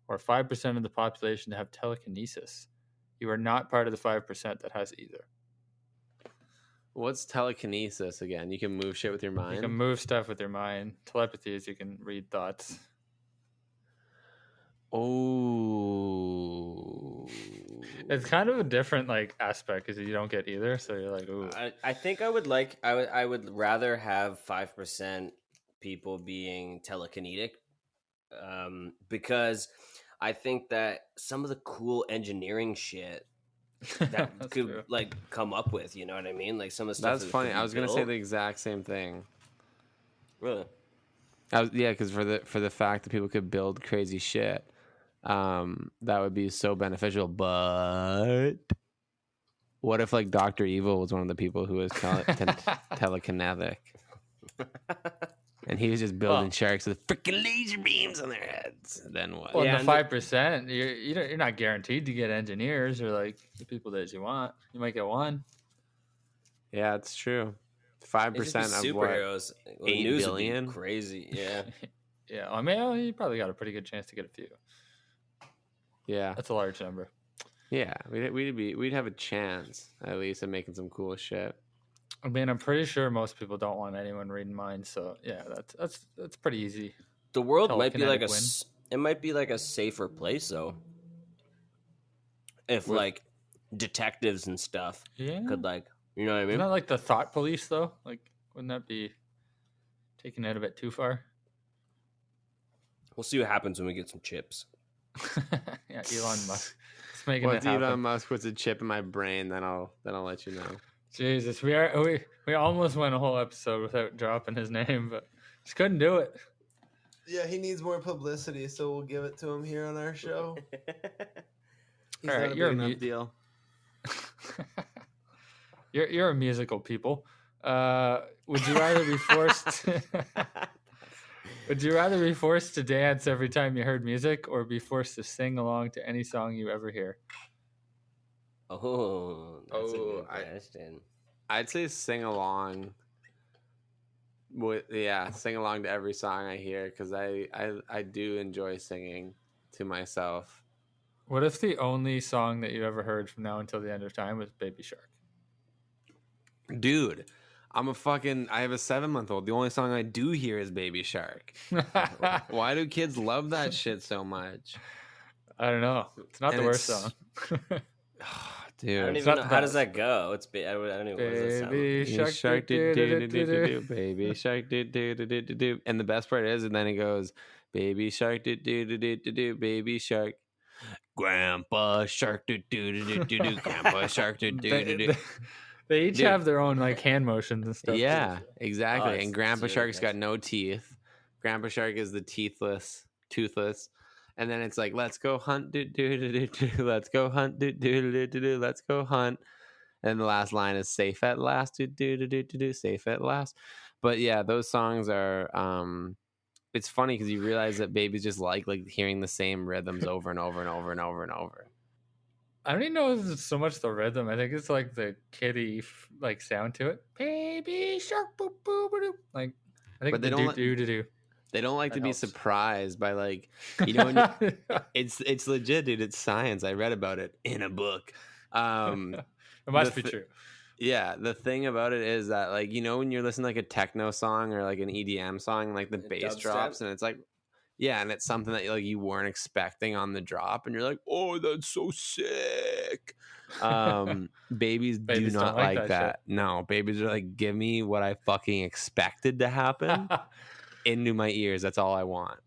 or 5% of the population have telekinesis? You are not part of the 5% that has either. What's telekinesis again? You can move shit with your mind? You can move stuff with your mind. Telepathy is you can read thoughts. Oh. It's kind of a different like aspect because you don't get either. So you're like, ooh. I think I would rather have 5% people being telekinetic, because I think that some of the cool engineering shit that could true. like come up with, you know what I mean? Like some of the stuff. That's funny. I was gonna say the exact same thing. Really? Because for the fact that people could build crazy shit, that would be so beneficial. But what if like Dr. Evil was one of the people who was telekinetic, and he was just building sharks with freaking laser beams on their heads? Then what? Well, the 5%, you're not guaranteed to get engineers or like the people that you want. You might get one. Yeah, it's true. 5% of superheroes. What, 8 billion? Would be crazy. Yeah. Yeah. I mean, you probably got a pretty good chance to get a few. Yeah, that's a large number. Yeah, we'd have a chance at least of making some cool shit. I mean, I'm pretty sure most people don't want anyone reading minds, so yeah, that's pretty easy. The world might be like it might be like a safer place though. If like detectives and stuff could like, you know what I mean? Isn't that like the thought police though? Like, wouldn't that be taking it a bit too far? We'll see what happens when we get some chips. Yeah, Elon Musk. Making Once Elon Musk puts a chip in my brain, then I'll let you know. Jesus, we almost went a whole episode without dropping his name, but just couldn't do it. Yeah, he needs more publicity, so we'll give it to him here on our show. All right, you're a enough deal. You're a musical people. Would you rather be forced? Would you rather be forced to dance every time you heard music, or be forced to sing along to any song you ever hear? Oh, that's a good question. I'd say sing along. Sing along to every song I hear because I do enjoy singing to myself. What if the only song that you ever heard from now until the end of time was Baby Shark? Dude, I have a 7-month-old. The only song I do hear is Baby Shark. Why do kids love that shit so much? I don't know. It's not the worst song. Dude, I don't even know. How does that go? I don't even know. Baby Shark, Baby Shark, do. And the best part is, and then it goes, Baby Shark, do, Baby Shark. Grandpa Shark, do, Grandpa Shark, do. They each have their own like hand motions and stuff. Yeah, exactly. And Grandpa Shark's got no teeth. Grandpa Shark is the toothless. And then it's like, let's go hunt, let's go hunt, let's go hunt. And the last line is safe at last, safe at last. But yeah, those songs are. It's funny because you realize that babies just like hearing the same rhythms over and over and over and over and over. I don't even know if it's so much the rhythm. I think it's like the kiddie like sound to it. Baby Shark, boop boop boop. Like I think they don't do. They don't like to be surprised by when it's legit, dude. It's science. I read about it in a book. It must be true. Yeah, the thing about it is that when you're listening to a techno song or like an EDM song, like the bass drops and it's like, yeah, and it's something that you weren't expecting on the drop, and you're like, oh, that's so sick. Babies do not like that. No, babies are like, give me what I fucking expected to happen. Into my ears. That's all I want.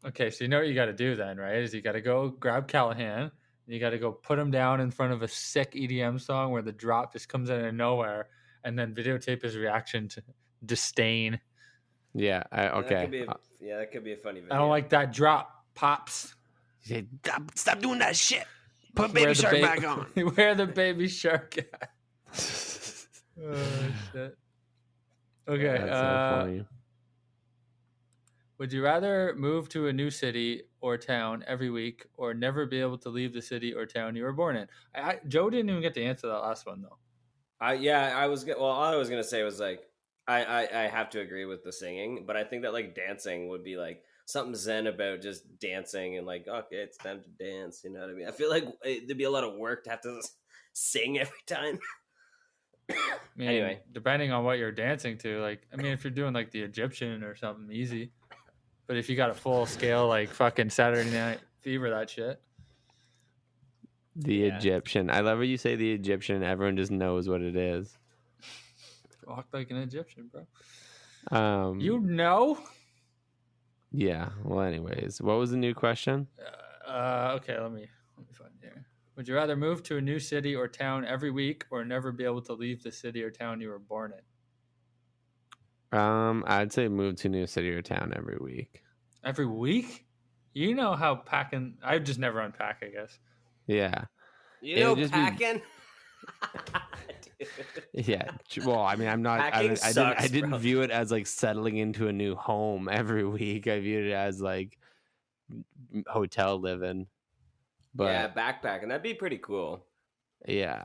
Okay, so you know what you got to do then, right? Is you got to go grab Callahan, and you got to go put him down in front of a sick EDM song where the drop just comes out of nowhere, and then videotape his reaction to disdain. Yeah. Okay. That could be a funny video. I don't like that drop, pops. Stop doing that shit. Put Baby Shark back on. Where the Baby Shark at? Oh shit. Okay. That's so funny. Would you rather move to a new city or town every week, or never be able to leave the city or town you were born in? Joe didn't even get to answer that last one though. All I was gonna say was like, I have to agree with the singing, but I think that like dancing would be like something zen about just dancing and like, okay, it's time to dance. You know what I mean? I feel like there'd be a lot of work to have to sing every time. I mean, Anyway. depending on what you're dancing to, like, I mean, if you're doing like the Egyptian or something, easy. But if you got a full scale, like fucking Saturday Night Fever, that shit. The Egyptian. I love how you say the Egyptian. Everyone just knows what it is. Walk like an Egyptian, bro. You know? Yeah. Well, anyways, what was the new question? Okay, let me find it here. Would you rather move to a new city or town every week, or never be able to leave the city or town you were born in? I'd say move to a new city or town every week. Every week? You know how packing. I just never unpack, I guess. Yeah. You know, packing. Yeah. Well, I mean, I'm not. I didn't view it as like settling into a new home every week. I viewed it as like hotel living. But yeah, backpacking. That'd be pretty cool. Yeah.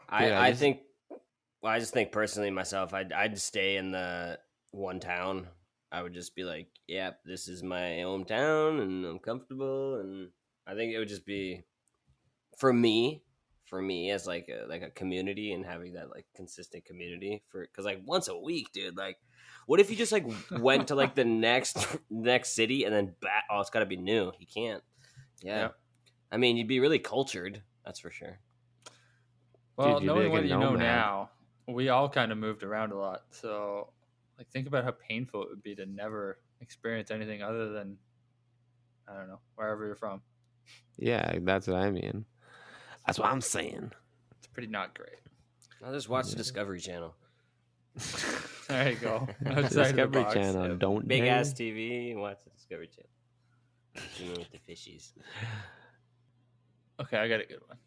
I just think personally myself, I'd stay in the one town. I would just be like, yeah, this is my hometown and I'm comfortable. And I think it would just be for me as like a community and having that like consistent community because like once a week, dude, like what if you just like went to like the next city and then back? Oh, it's got to be new. You can't. Yeah. I mean, you'd be really cultured. That's for sure. Well, Dude, knowing what you know now, we all kind of moved around a lot. So, like, think about how painful it would be to never experience anything other than, I don't know, wherever you're from. Yeah, that's what I mean. That's what I'm saying. It's pretty not great. I'll just watch the Discovery Channel. There you go. Discovery Channel. Yeah, Don't big ass TV and watch the Discovery Channel. You know, with the fishies. Okay, I got a good one.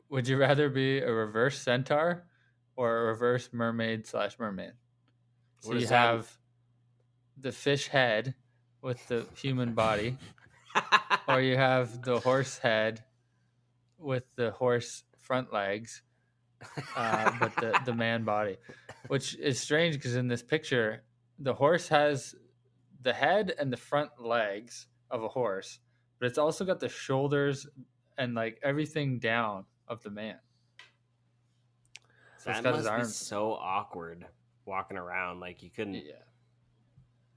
Would you rather be a reverse centaur or a reverse mermaid/merman? So you have the fish head with the human body, or you have the horse head with the horse front legs, but the man body, which is strange because in this picture, the horse has the head and the front legs of a horse, but it's also got the shoulders and like everything down of the man. So that must be so awkward walking around. Like you couldn't. Yeah.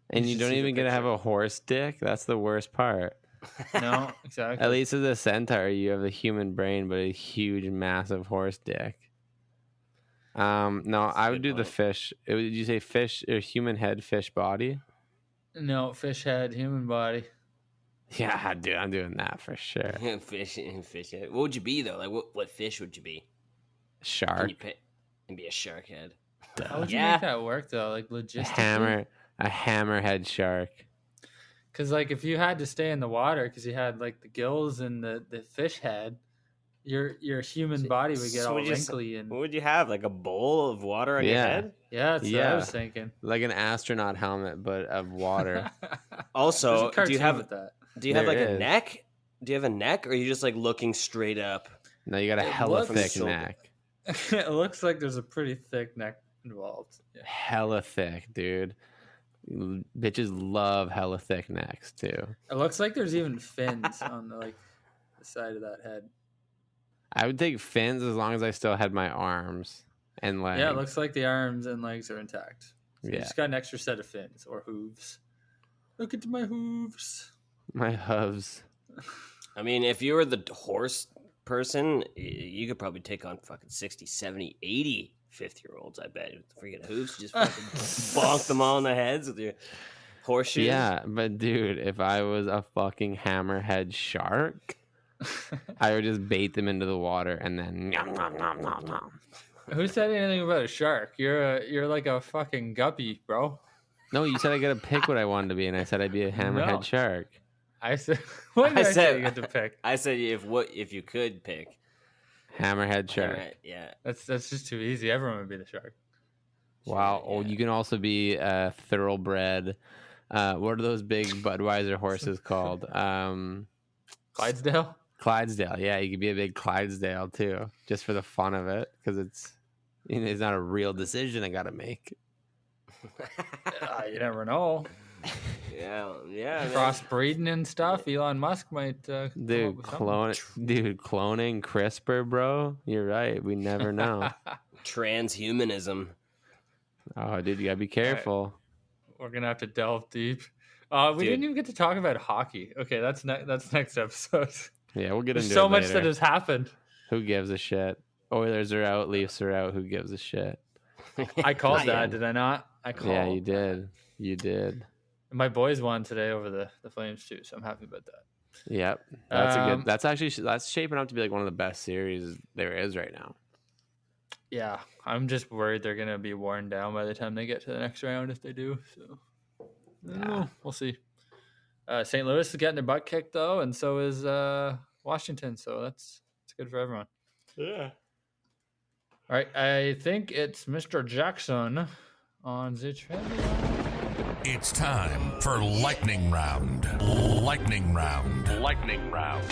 And you don't even get to have a horse dick. That's the worst part. No, exactly. At least as a centaur, you have a human brain, but a huge, massive horse dick. No, I would do the fish. Did you say fish or human head, fish body? No, fish head, human body. Yeah, dude, I'm doing that for sure. Fish head. What would you be though? Like what fish would you be? Shark. And be a shark head. How would you make that work though? Like logistically? A hammerhead shark. Because like if you had to stay in the water because you had like the gills and the fish head, your human body would get all wrinkly. And what would you have? Like a bowl of water on your head? Yeah, that's what I was thinking. Like an astronaut helmet, but of water. Also, do you have that? Do you have like a neck? Do you have a neck, or are you just like looking straight up? No, you got a hella thick neck. It looks like there's a pretty thick neck involved. Yeah. Hella thick, dude. Bitches love hella thick necks too. It looks like there's even fins on the side of that head. I would take fins as long as I still had my arms and legs. Yeah, it looks like the arms and legs are intact. So yeah. You just got an extra set of fins or hooves. Look at my hooves. My hooves. I mean, if you were the horse person, you could probably take on fucking 60, 70, 80 fifth-year-olds, I bet. With the freaking hooves, just fucking bonk them all in the heads with your horseshoes. Yeah, but dude, if I was a fucking hammerhead shark, I would just bait them into the water and then nom, nom, nom, nom, nom. Who said anything about a shark? You're like a fucking guppy, bro. No, you said I got to pick what I wanted to be, and I said I'd be a hammerhead shark. I said, what did I say you get to pick? I said if you could pick hammerhead shark. Yeah, that's just too easy. Everyone would be the shark. Wow. Sure, yeah. Oh, you can also be a thoroughbred. What are those big Budweiser horses called? Clydesdale. Clydesdale. Yeah, you could be a big Clydesdale too, just for the fun of it, because it's It's not a real decision I got to make. You never know. yeah, man. Crossbreeding and stuff. Elon Musk might. Come up Dude, with something. cloning CRISPR, bro. You're right. We never know. Transhumanism. Oh, dude, you gotta be careful. We're gonna have to delve deep. We didn't even get to talk about hockey. Okay, that's next episode. Yeah, we'll get There's into so it much later. that has happened. Who gives a shit? Oilers are out, Leafs are out. Who gives a shit? I called that, did I not? I called. Yeah, you did. You did. My boys won today over the Flames too, so I'm happy about that. Yep. That's a good. That's shaping up to be like one of the best series there is right now. Yeah, I'm just worried they're gonna be worn down by the time they get to the next round if they do. So, I don't know. We'll see. St. Louis is getting their butt kicked though, and so is Washington. So that's good for everyone. Yeah. All right, I think it's Mr. Jackson on the trivia. It's time for Lightning Round. Lightning Round. Lightning Round.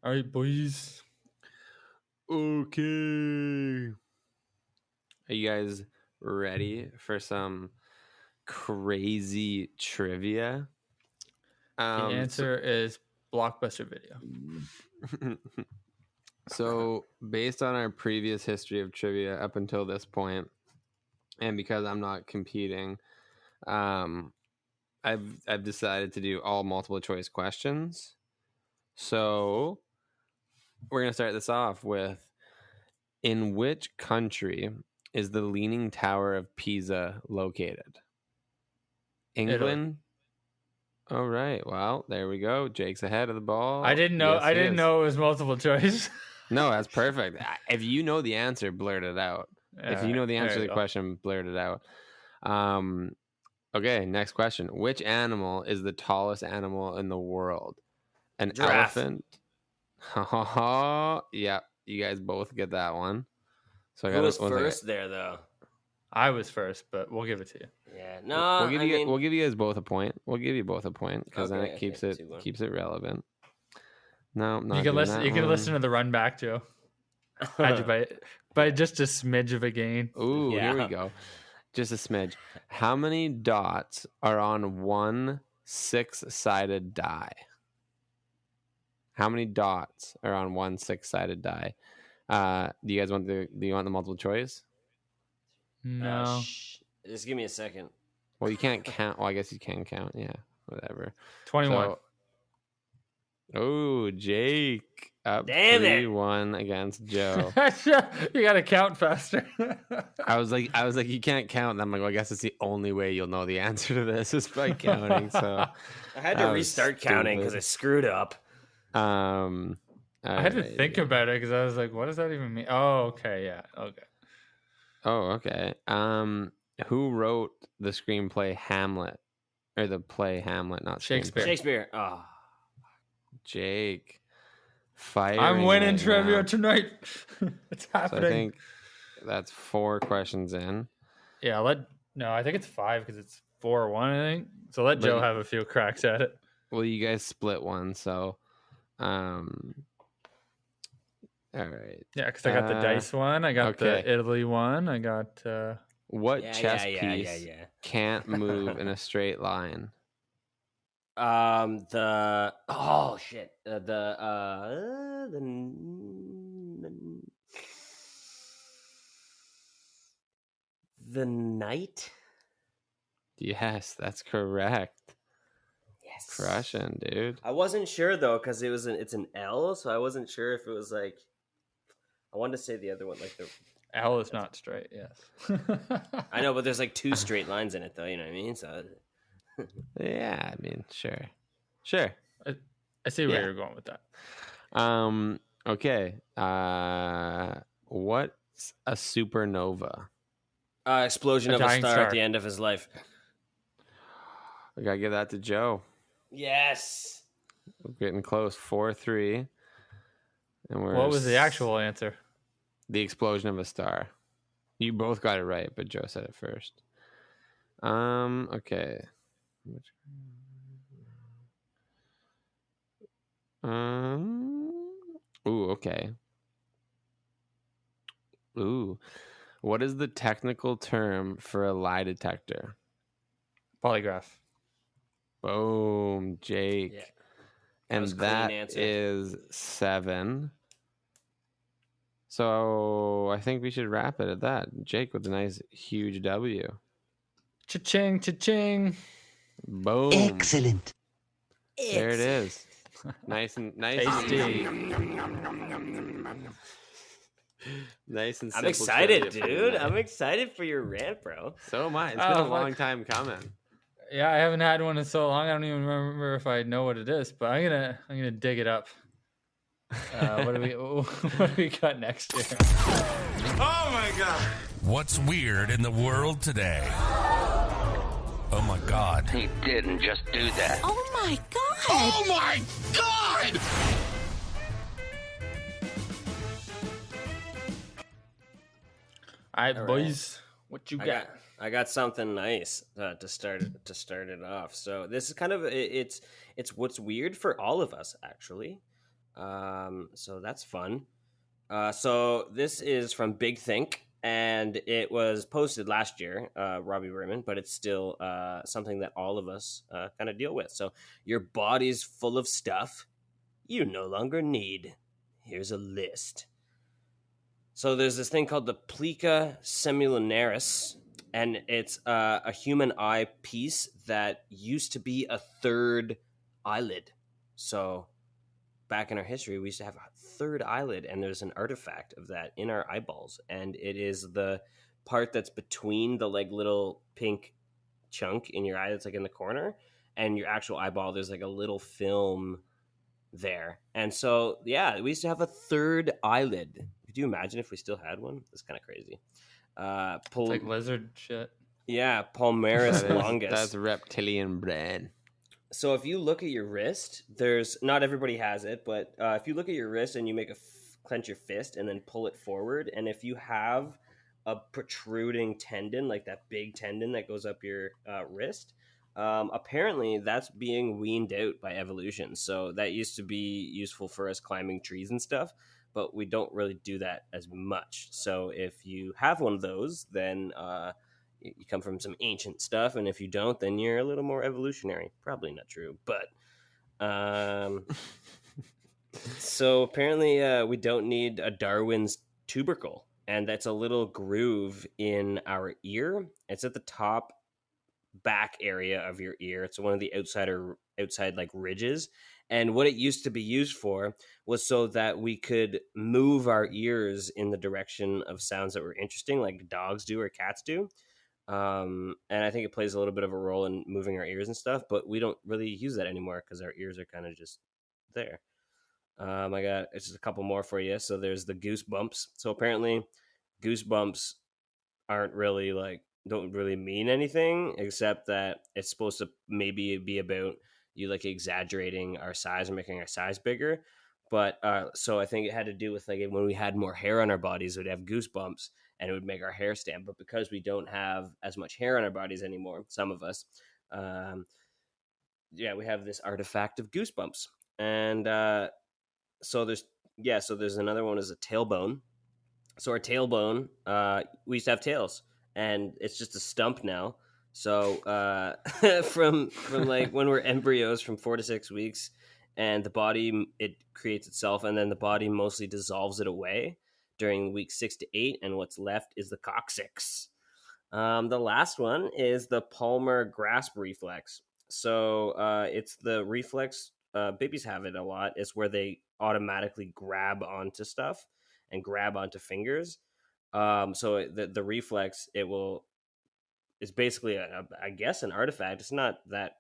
All right, boys. Okay. Are you guys ready for some crazy trivia? The answer is Blockbuster Video. So, based on our previous history of trivia up until this point, and because I'm not competing, I've decided to do all multiple choice questions. So, we're gonna start this off with: in which country is the Leaning Tower of Pisa located? England. All right. Well, there we go. Jake's ahead of the ball. I didn't know. Yes, I he didn't is. know it was multiple choice. No, that's perfect. If you know the answer, blurt it out. If you know the answer to the question, blurt it out. Okay, next question. Which animal is the tallest animal in the world? An Giraffe. elephant? Yeah, you guys both get that one. So Who was first there, though? I was first, but we'll give it to you. Yeah, no, we'll give you guys both a point. We'll give you both a point because then it keeps 2-1. it relevant. No, not You can listen. You can listen to the run back, Joe. Had you by just a smidge of a gain. Ooh, Yeah. here we go. Just a smidge. How many dots are on one 6-sided die? How many dots are on one 6-sided die? Do you guys want the multiple choice? No. Just give me a second. Well, you can't count. Well, I guess you can count. Yeah, whatever. 21. Oh, Jake up Damn it. 3-1 against Joe. You gotta count faster. I was like, you can't count. And I'm like, well, I guess it's the only way you'll know the answer to this is by counting. So I had to restart counting because I screwed up. I had to think about it because I was like, what does that even mean? Oh, okay, yeah, okay. Oh, okay. Who wrote the screenplay Hamlet, or the play Hamlet? Not Shakespeare. Shakespeare. Oh, Jake. Firing I'm winning it trivia now. tonight. It's So I happening. think that's 4 questions in. Yeah, I think it's 5 because it's 4-1. I think so. Let Joe have a few cracks at it. Well, you guys split one, so all right. Yeah, because I got the dice one, I got okay. the Italy one, I got. What yeah, chess yeah, piece yeah. can't move in a straight line? The oh shit. The knight. Yes, that's correct. Yes. Crushing, dude. I wasn't sure though because it's an L, so I wasn't sure if it was like. I wanted to say the other one, like the L is not straight. Yes. I know, but there's like 2 straight lines in it, though. You know what I mean? So Yeah, I mean, sure. I see where you're going with that. Okay. What's a supernova? explosion A of a dying star star. at the end of his life. We gotta give that to Joe. Yes. We're getting close. 4-3. And What was the actual answer? The explosion of a star. You both got it right, but Joe said it first. Okay. Ooh, okay. Ooh. What is the technical term for a lie detector? Polygraph. Boom, Jake. Yeah. And was a clean that answer. is 7. So I think we should wrap it at that. Jake with a nice huge W. Cha-ching, cha-ching. Boom. Excellent. There it is. Nice and Tasty. nice and simple. I'm excited, trivia for dude. tonight. I'm excited for your rant, bro. So am I. It's been Oh, a fuck. long time coming. Yeah, I haven't had one in so long. I don't even remember if I know what it is, but I'm gonna dig it up. What do we got next year? Oh my God! What's weird in the world today? Oh my God! He didn't just do that. Oh my god. Oh my God! All right, All boys, what you got? I got something nice to start it off. So this is kind of it's what's weird for all of us actually. So that's fun. So this is from Big Think, and it was posted last year, Robbie Raymond, but it's still something that all of us kind of deal with. So your body's full of stuff you no longer need. Here's a list. So there's this thing called the plica semilunaris, and it's a human eye piece that used to be a third eyelid. So back in our history, we used to have a third eyelid, and there's an artifact of that in our eyeballs, and it is the part that's between the like little pink chunk in your eye that's like in the corner and your actual eyeball. There's like a little film there, and so yeah, we used to have a third eyelid. Could you imagine if we still had one? That's kind of crazy. It's like lizard shit. Yeah, Palmaris That is- longus. That's reptilian brain. So if you look at your wrist, there's not everybody has it, but if you look at your wrist and you make clench your fist and then pull it forward, and if you have a protruding tendon, like that big tendon that goes up your wrist, apparently that's being weaned out by evolution. So that used to be useful for us climbing trees and stuff, but we don't really do that as much. So if you have one of those, then you come from some ancient stuff, and if you don't, then you're a little more evolutionary. Probably not true, but so apparently we don't need a Darwin's tubercle, and that's a little groove in our ear. It's at the top back area of your ear. It's one of the outside like ridges, and what it used to be used for was so that we could move our ears in the direction of sounds that were interesting, like dogs do or cats do. And I think it plays a little bit of a role in moving our ears and stuff, but we don't really use that anymore because our ears are kind of just there. I got just a couple more for you. So there's the goosebumps. So apparently goosebumps aren't really don't really mean anything, except that it's supposed to maybe be about you like exaggerating our size or making our size bigger. But so I think it had to do with like when we had more hair on our bodies, we'd have goosebumps and it would make our hair stand. But because we don't have as much hair on our bodies anymore, some of us, we have this artifact of goosebumps. And so there's another one is a tailbone. So our tailbone, we used to have tails, and it's just a stump now. So from like when we're embryos from 4 to 6 weeks, and the body, it creates itself, and then the body mostly dissolves it away during week 6 to 8, and what's left is the coccyx. The last one is the palmar grasp reflex. So it's the reflex, babies have it a lot. It's where they automatically grab onto stuff and grab onto fingers. So the reflex, it's basically, I guess, an artifact. It's not that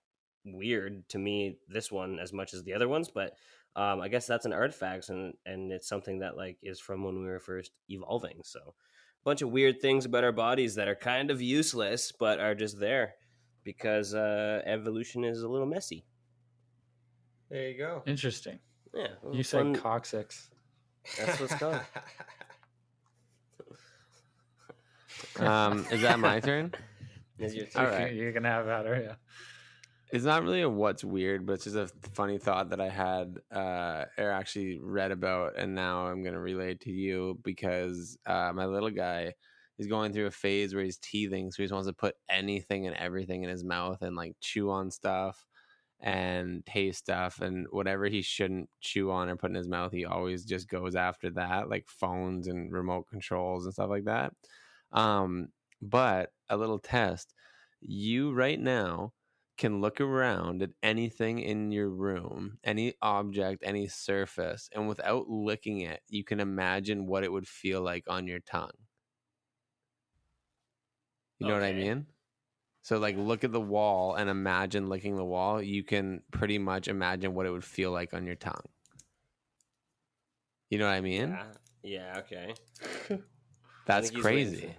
weird to me, this one, as much as the other ones, but I guess that's an artifact, and it's something that like is from when we were first evolving. So a bunch of weird things about our bodies that are kind of useless, but are just there because evolution is a little messy. There you go. Interesting. Yeah, You said coccyx. That's what's called. Is that my turn? Is your All right. You can have that, or yeah. It's not really a what's weird, but it's just a funny thought that I had or actually read about, and now I'm going to relay to you because my little guy is going through a phase where he's teething, so he just wants to put anything and everything in his mouth and like chew on stuff and taste stuff, and whatever he shouldn't chew on or put in his mouth, he always just goes after that, like phones and remote controls and stuff like that. But a little test, you right now can look around at anything in your room, any object, any surface, and without licking it, you can imagine what it would feel like on your tongue. You know what I mean? So like look at the wall and imagine licking the wall. You can pretty much imagine what it would feel like on your tongue. You know what I mean? Yeah, okay. That's crazy.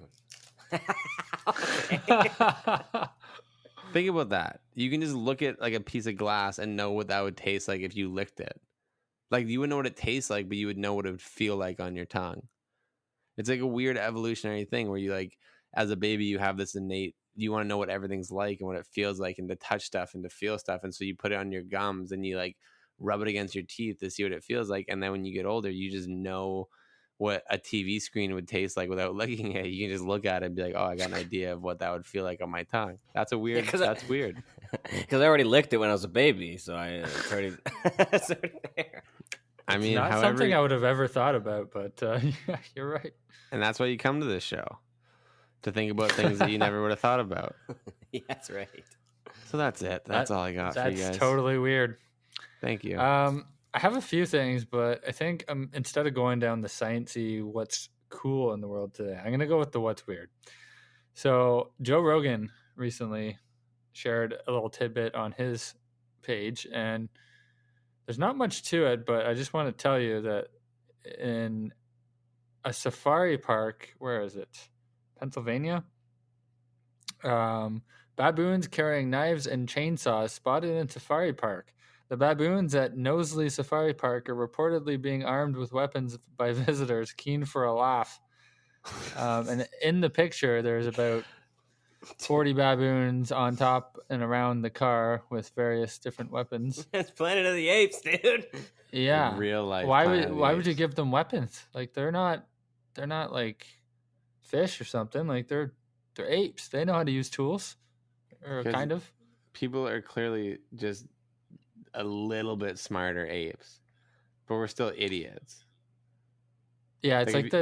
Think about that. You can just look at like a piece of glass and know what that would taste like if you licked it. Like you would know what it tastes like, but you would know what it would feel like on your tongue. It's like a weird evolutionary thing where you like, as a baby, you have this innate, you want to know what everything's like and what it feels like and to touch stuff and to feel stuff. And so you put it on your gums and you like rub it against your teeth to see what it feels like. And then when you get older, you just know what a TV screen would taste like without licking it. You can just look at it and be like, oh, I got an idea of what that would feel like on my tongue. That's a weird, that's weird. Because I already licked it when I was a baby. So it's already there. I mean, not something I would have ever thought about, but yeah, you're right. And that's why you come to this show, to think about things that you never would have thought about. Yeah, that's right. So that's it. That's all I got for you guys. That's totally weird. Thank you. I have a few things, but I think instead of going down the sciencey what's cool in the world today, I'm going to go with the what's weird. So Joe Rogan recently shared a little tidbit on his page, and there's not much to it, but I just want to tell you that in a safari park, where is it? Pennsylvania? Baboons carrying knives and chainsaws spotted in safari park. The baboons at Knowsley Safari Park are reportedly being armed with weapons by visitors keen for a laugh. And in the picture, there's about 40 baboons on top and around the car with various different weapons. It's Planet of the Apes, dude. Yeah. Real life. Why would you give them weapons? Like they're not like fish or something. Like they're apes. They know how to use tools. Or kind of. People are clearly just a little bit smarter apes, but we're still idiots. Yeah, it's like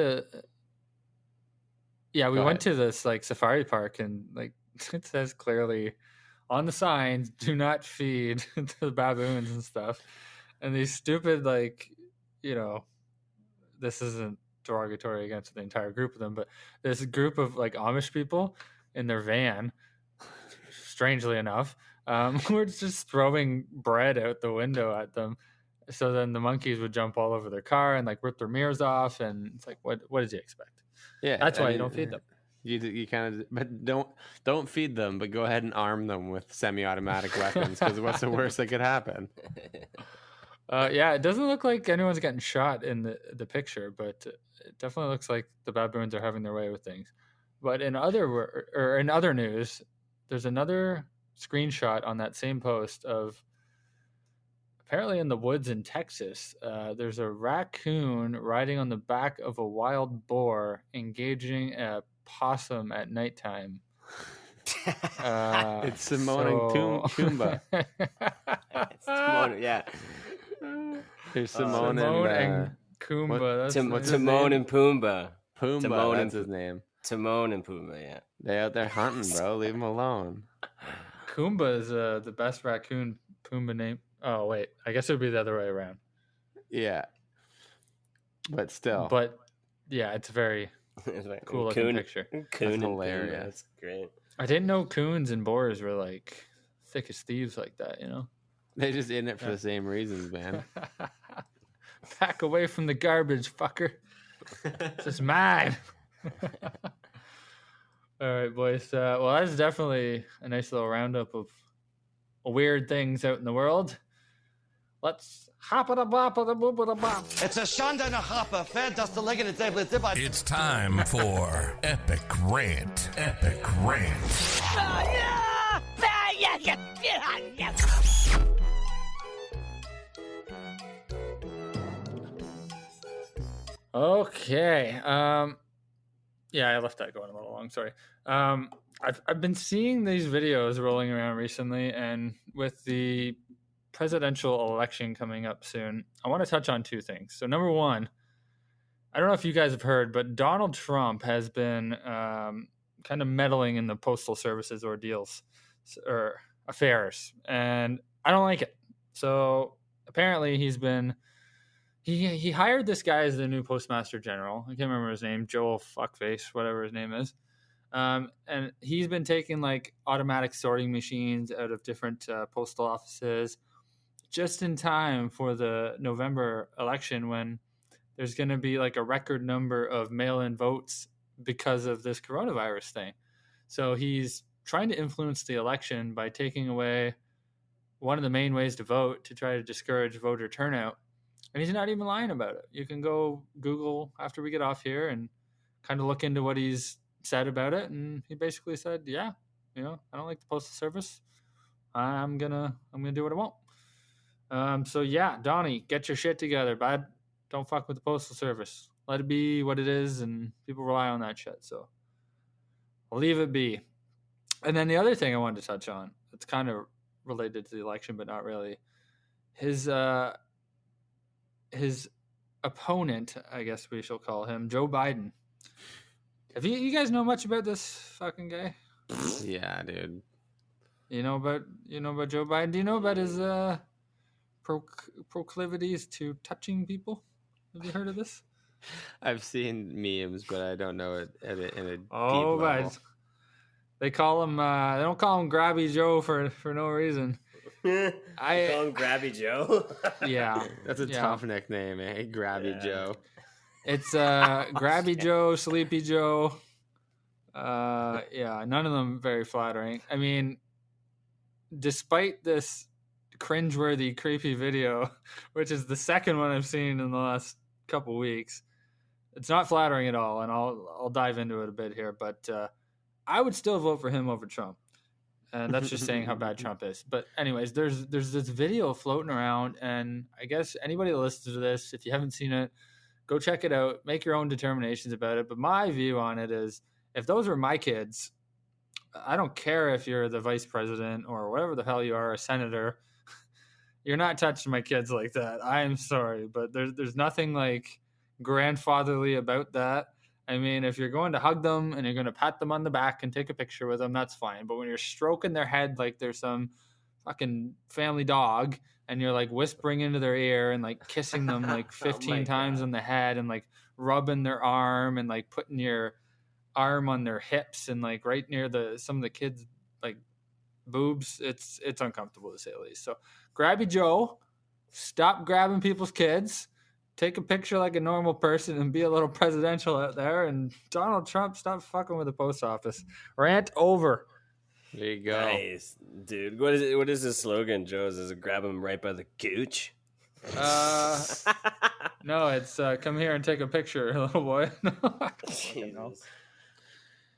we went to this like safari park, and like it says clearly on the signs, do not feed to the baboons and stuff. And these stupid, like, you know, this isn't derogatory against the entire group of them, but this group of like Amish people in their van, strangely enough, we're just throwing bread out the window at them. So then the monkeys would jump all over their car and like rip their mirrors off. And it's like, what did you expect? Yeah, that's why you don't feed them. You kind of, but don't feed them, but go ahead and arm them with semi-automatic weapons, because what's the worst that could happen? Yeah, it doesn't look like anyone's getting shot in the picture, but it definitely looks like the baboons are having their way with things. But in other news, there's another screenshot on that same post of apparently in the woods in Texas. There's a raccoon riding on the back of a wild boar, engaging a possum at nighttime. It's Simone and Pumbaa. It's Timon, yeah. There's Simone and Pumbaa. Timon and Pumbaa. Pumbaa, that's his name. Timon and Pumbaa, yeah. They out there hunting, bro. Leave them alone. Pumbaa is the best raccoon Pumbaa name. Oh, wait. I guess it would be the other way around. Yeah. But still. But, yeah, it's very cool looking picture. That's hilarious. That's great. I didn't know coons and boars were, like, thick as thieves like that, you know? They're just in it for the same reasons, man. Back away from the garbage, fucker. This is mine. All right, boys. Well, that's definitely a nice little roundup of weird things out in the world. Let's hop it a bop it a boop it a bop. It's a shanda na hopper, fed dust the leg in the table. It's time for Epic Rant. Epic Rant. Yes! Okay. Yeah, I left that going a little long. Sorry. I've been seeing these videos rolling around recently, and with the presidential election coming up soon, I want to touch on two things. So, number one, I don't know if you guys have heard, but Donald Trump has been kind of meddling in the postal services ordeals or affairs, and I don't like it. So apparently he hired this guy as the new postmaster general. I can't remember his name, Joel Fuckface, whatever his name is. And he's been taking like automatic sorting machines out of different postal offices just in time for the November election, when there's going to be like a record number of mail-in votes because of this coronavirus thing. So he's trying to influence the election by taking away one of the main ways to vote to try to discourage voter turnout. And he's not even lying about it. You can go Google after we get off here and kind of look into what he's said about it. And he basically said, yeah, I don't like the postal service. I'm gonna do what I want. So yeah, Donnie, get your shit together, bud. Don't fuck with the postal service. Let it be what it is, and people rely on that shit. So I'll leave it be. And then the other thing I wanted to touch on, it's kind of related to the election, but not really. His opponent, I guess we shall call him, Joe Biden. Have you guys know much about this fucking guy? Yeah, dude. You know about Joe Biden? Do you know about his proclivities to touching people? Have you heard of this? I've seen memes, but I don't know it in a deep Oh, level. right. They call him. They don't call him Grabby Joe for no reason. I call him Grabby Joe. Yeah, That's a tough nickname, eh? Grabby Joe. It's Grabby Joe, Sleepy Joe. Yeah, none of them very flattering. I mean, despite this cringeworthy, creepy video, which is the second one I've seen in the last couple weeks, it's not flattering at all, and I'll dive into it a bit here. But I would still vote for him over Trump, and that's just saying how bad Trump is. But anyways, there's this video floating around, and I guess anybody that listens to this, if you haven't seen it, go check it out. Make your own determinations about it. But my view on it is, if those were my kids, I don't care if you're the vice president or whatever the hell you are, a senator. You're not touching my kids like that. I am sorry, but there's nothing like grandfatherly about that. I mean, if you're going to hug them and you're going to pat them on the back and take a picture with them, that's fine. But when you're stroking their head like they're some fucking family dog, and you're like whispering into their ear and like kissing them like 15 times on the head and like rubbing their arm and like putting your arm on their hips and like right near some of the kids' like boobs, it's uncomfortable to say the least. So Grabby Joe, stop grabbing people's kids, take a picture like a normal person and be a little presidential out there. And Donald Trump, stop fucking with the post office. Rant over. There you go. Nice, dude. What is it? What is his slogan, Joe's? Is it grab him right by the gooch? No, it's come here and take a picture, little boy.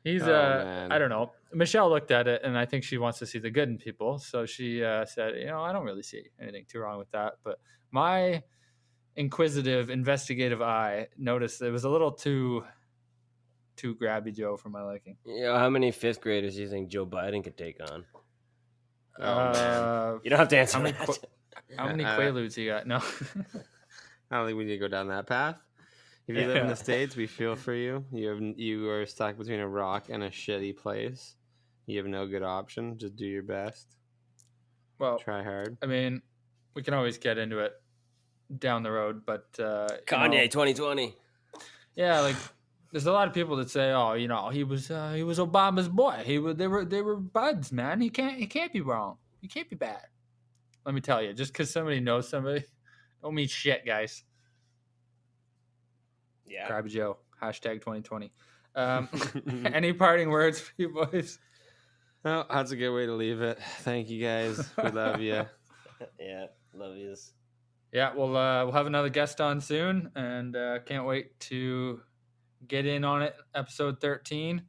He's I don't know. Michelle looked at it, and I think she wants to see the good in people. So she said, I don't really see anything too wrong with that. But my inquisitive, investigative eye noticed it was a little too Grabby Joe for my liking. How many fifth graders do you think Joe Biden could take on? Man. You don't have to answer that. How many Quaaludes you got? No. I don't think we need to go down that path. If you live in the States, we feel for you. You are stuck between a rock and a shitty place. You have no good option. Just do your best. Well, try hard. I mean, we can always get into it down the road, but Kanye 2020. Yeah, like there's a lot of people that say, "Oh, he was Obama's boy. They were buds, man. He can't be wrong. He can't be bad." Let me tell you, just because somebody knows somebody, don't mean shit, guys. Yeah. Grab Joe. #2020. Any parting words for you boys? No, that's a good way to leave it. Thank you, guys. We love you. Yeah, love yous. Yeah, we'll have another guest on soon, and can't wait to get in on it. Episode 13.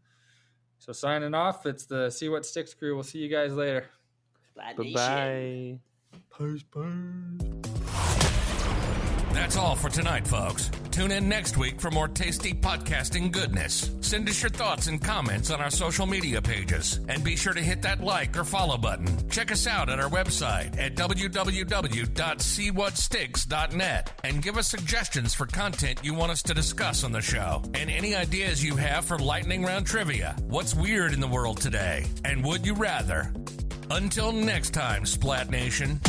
So signing off. It's the See What Sticks crew. We'll see you guys later. Splat Bye-bye. That's all for tonight, folks. Tune in next week for more tasty podcasting goodness. Send us your thoughts and comments on our social media pages. And be sure to hit that like or follow button. Check us out at our website at www.seewhatsticks.net and give us suggestions for content you want us to discuss on the show. And any ideas you have for lightning round trivia. What's weird in the world today? And would you rather? Until next time, Splat Nation.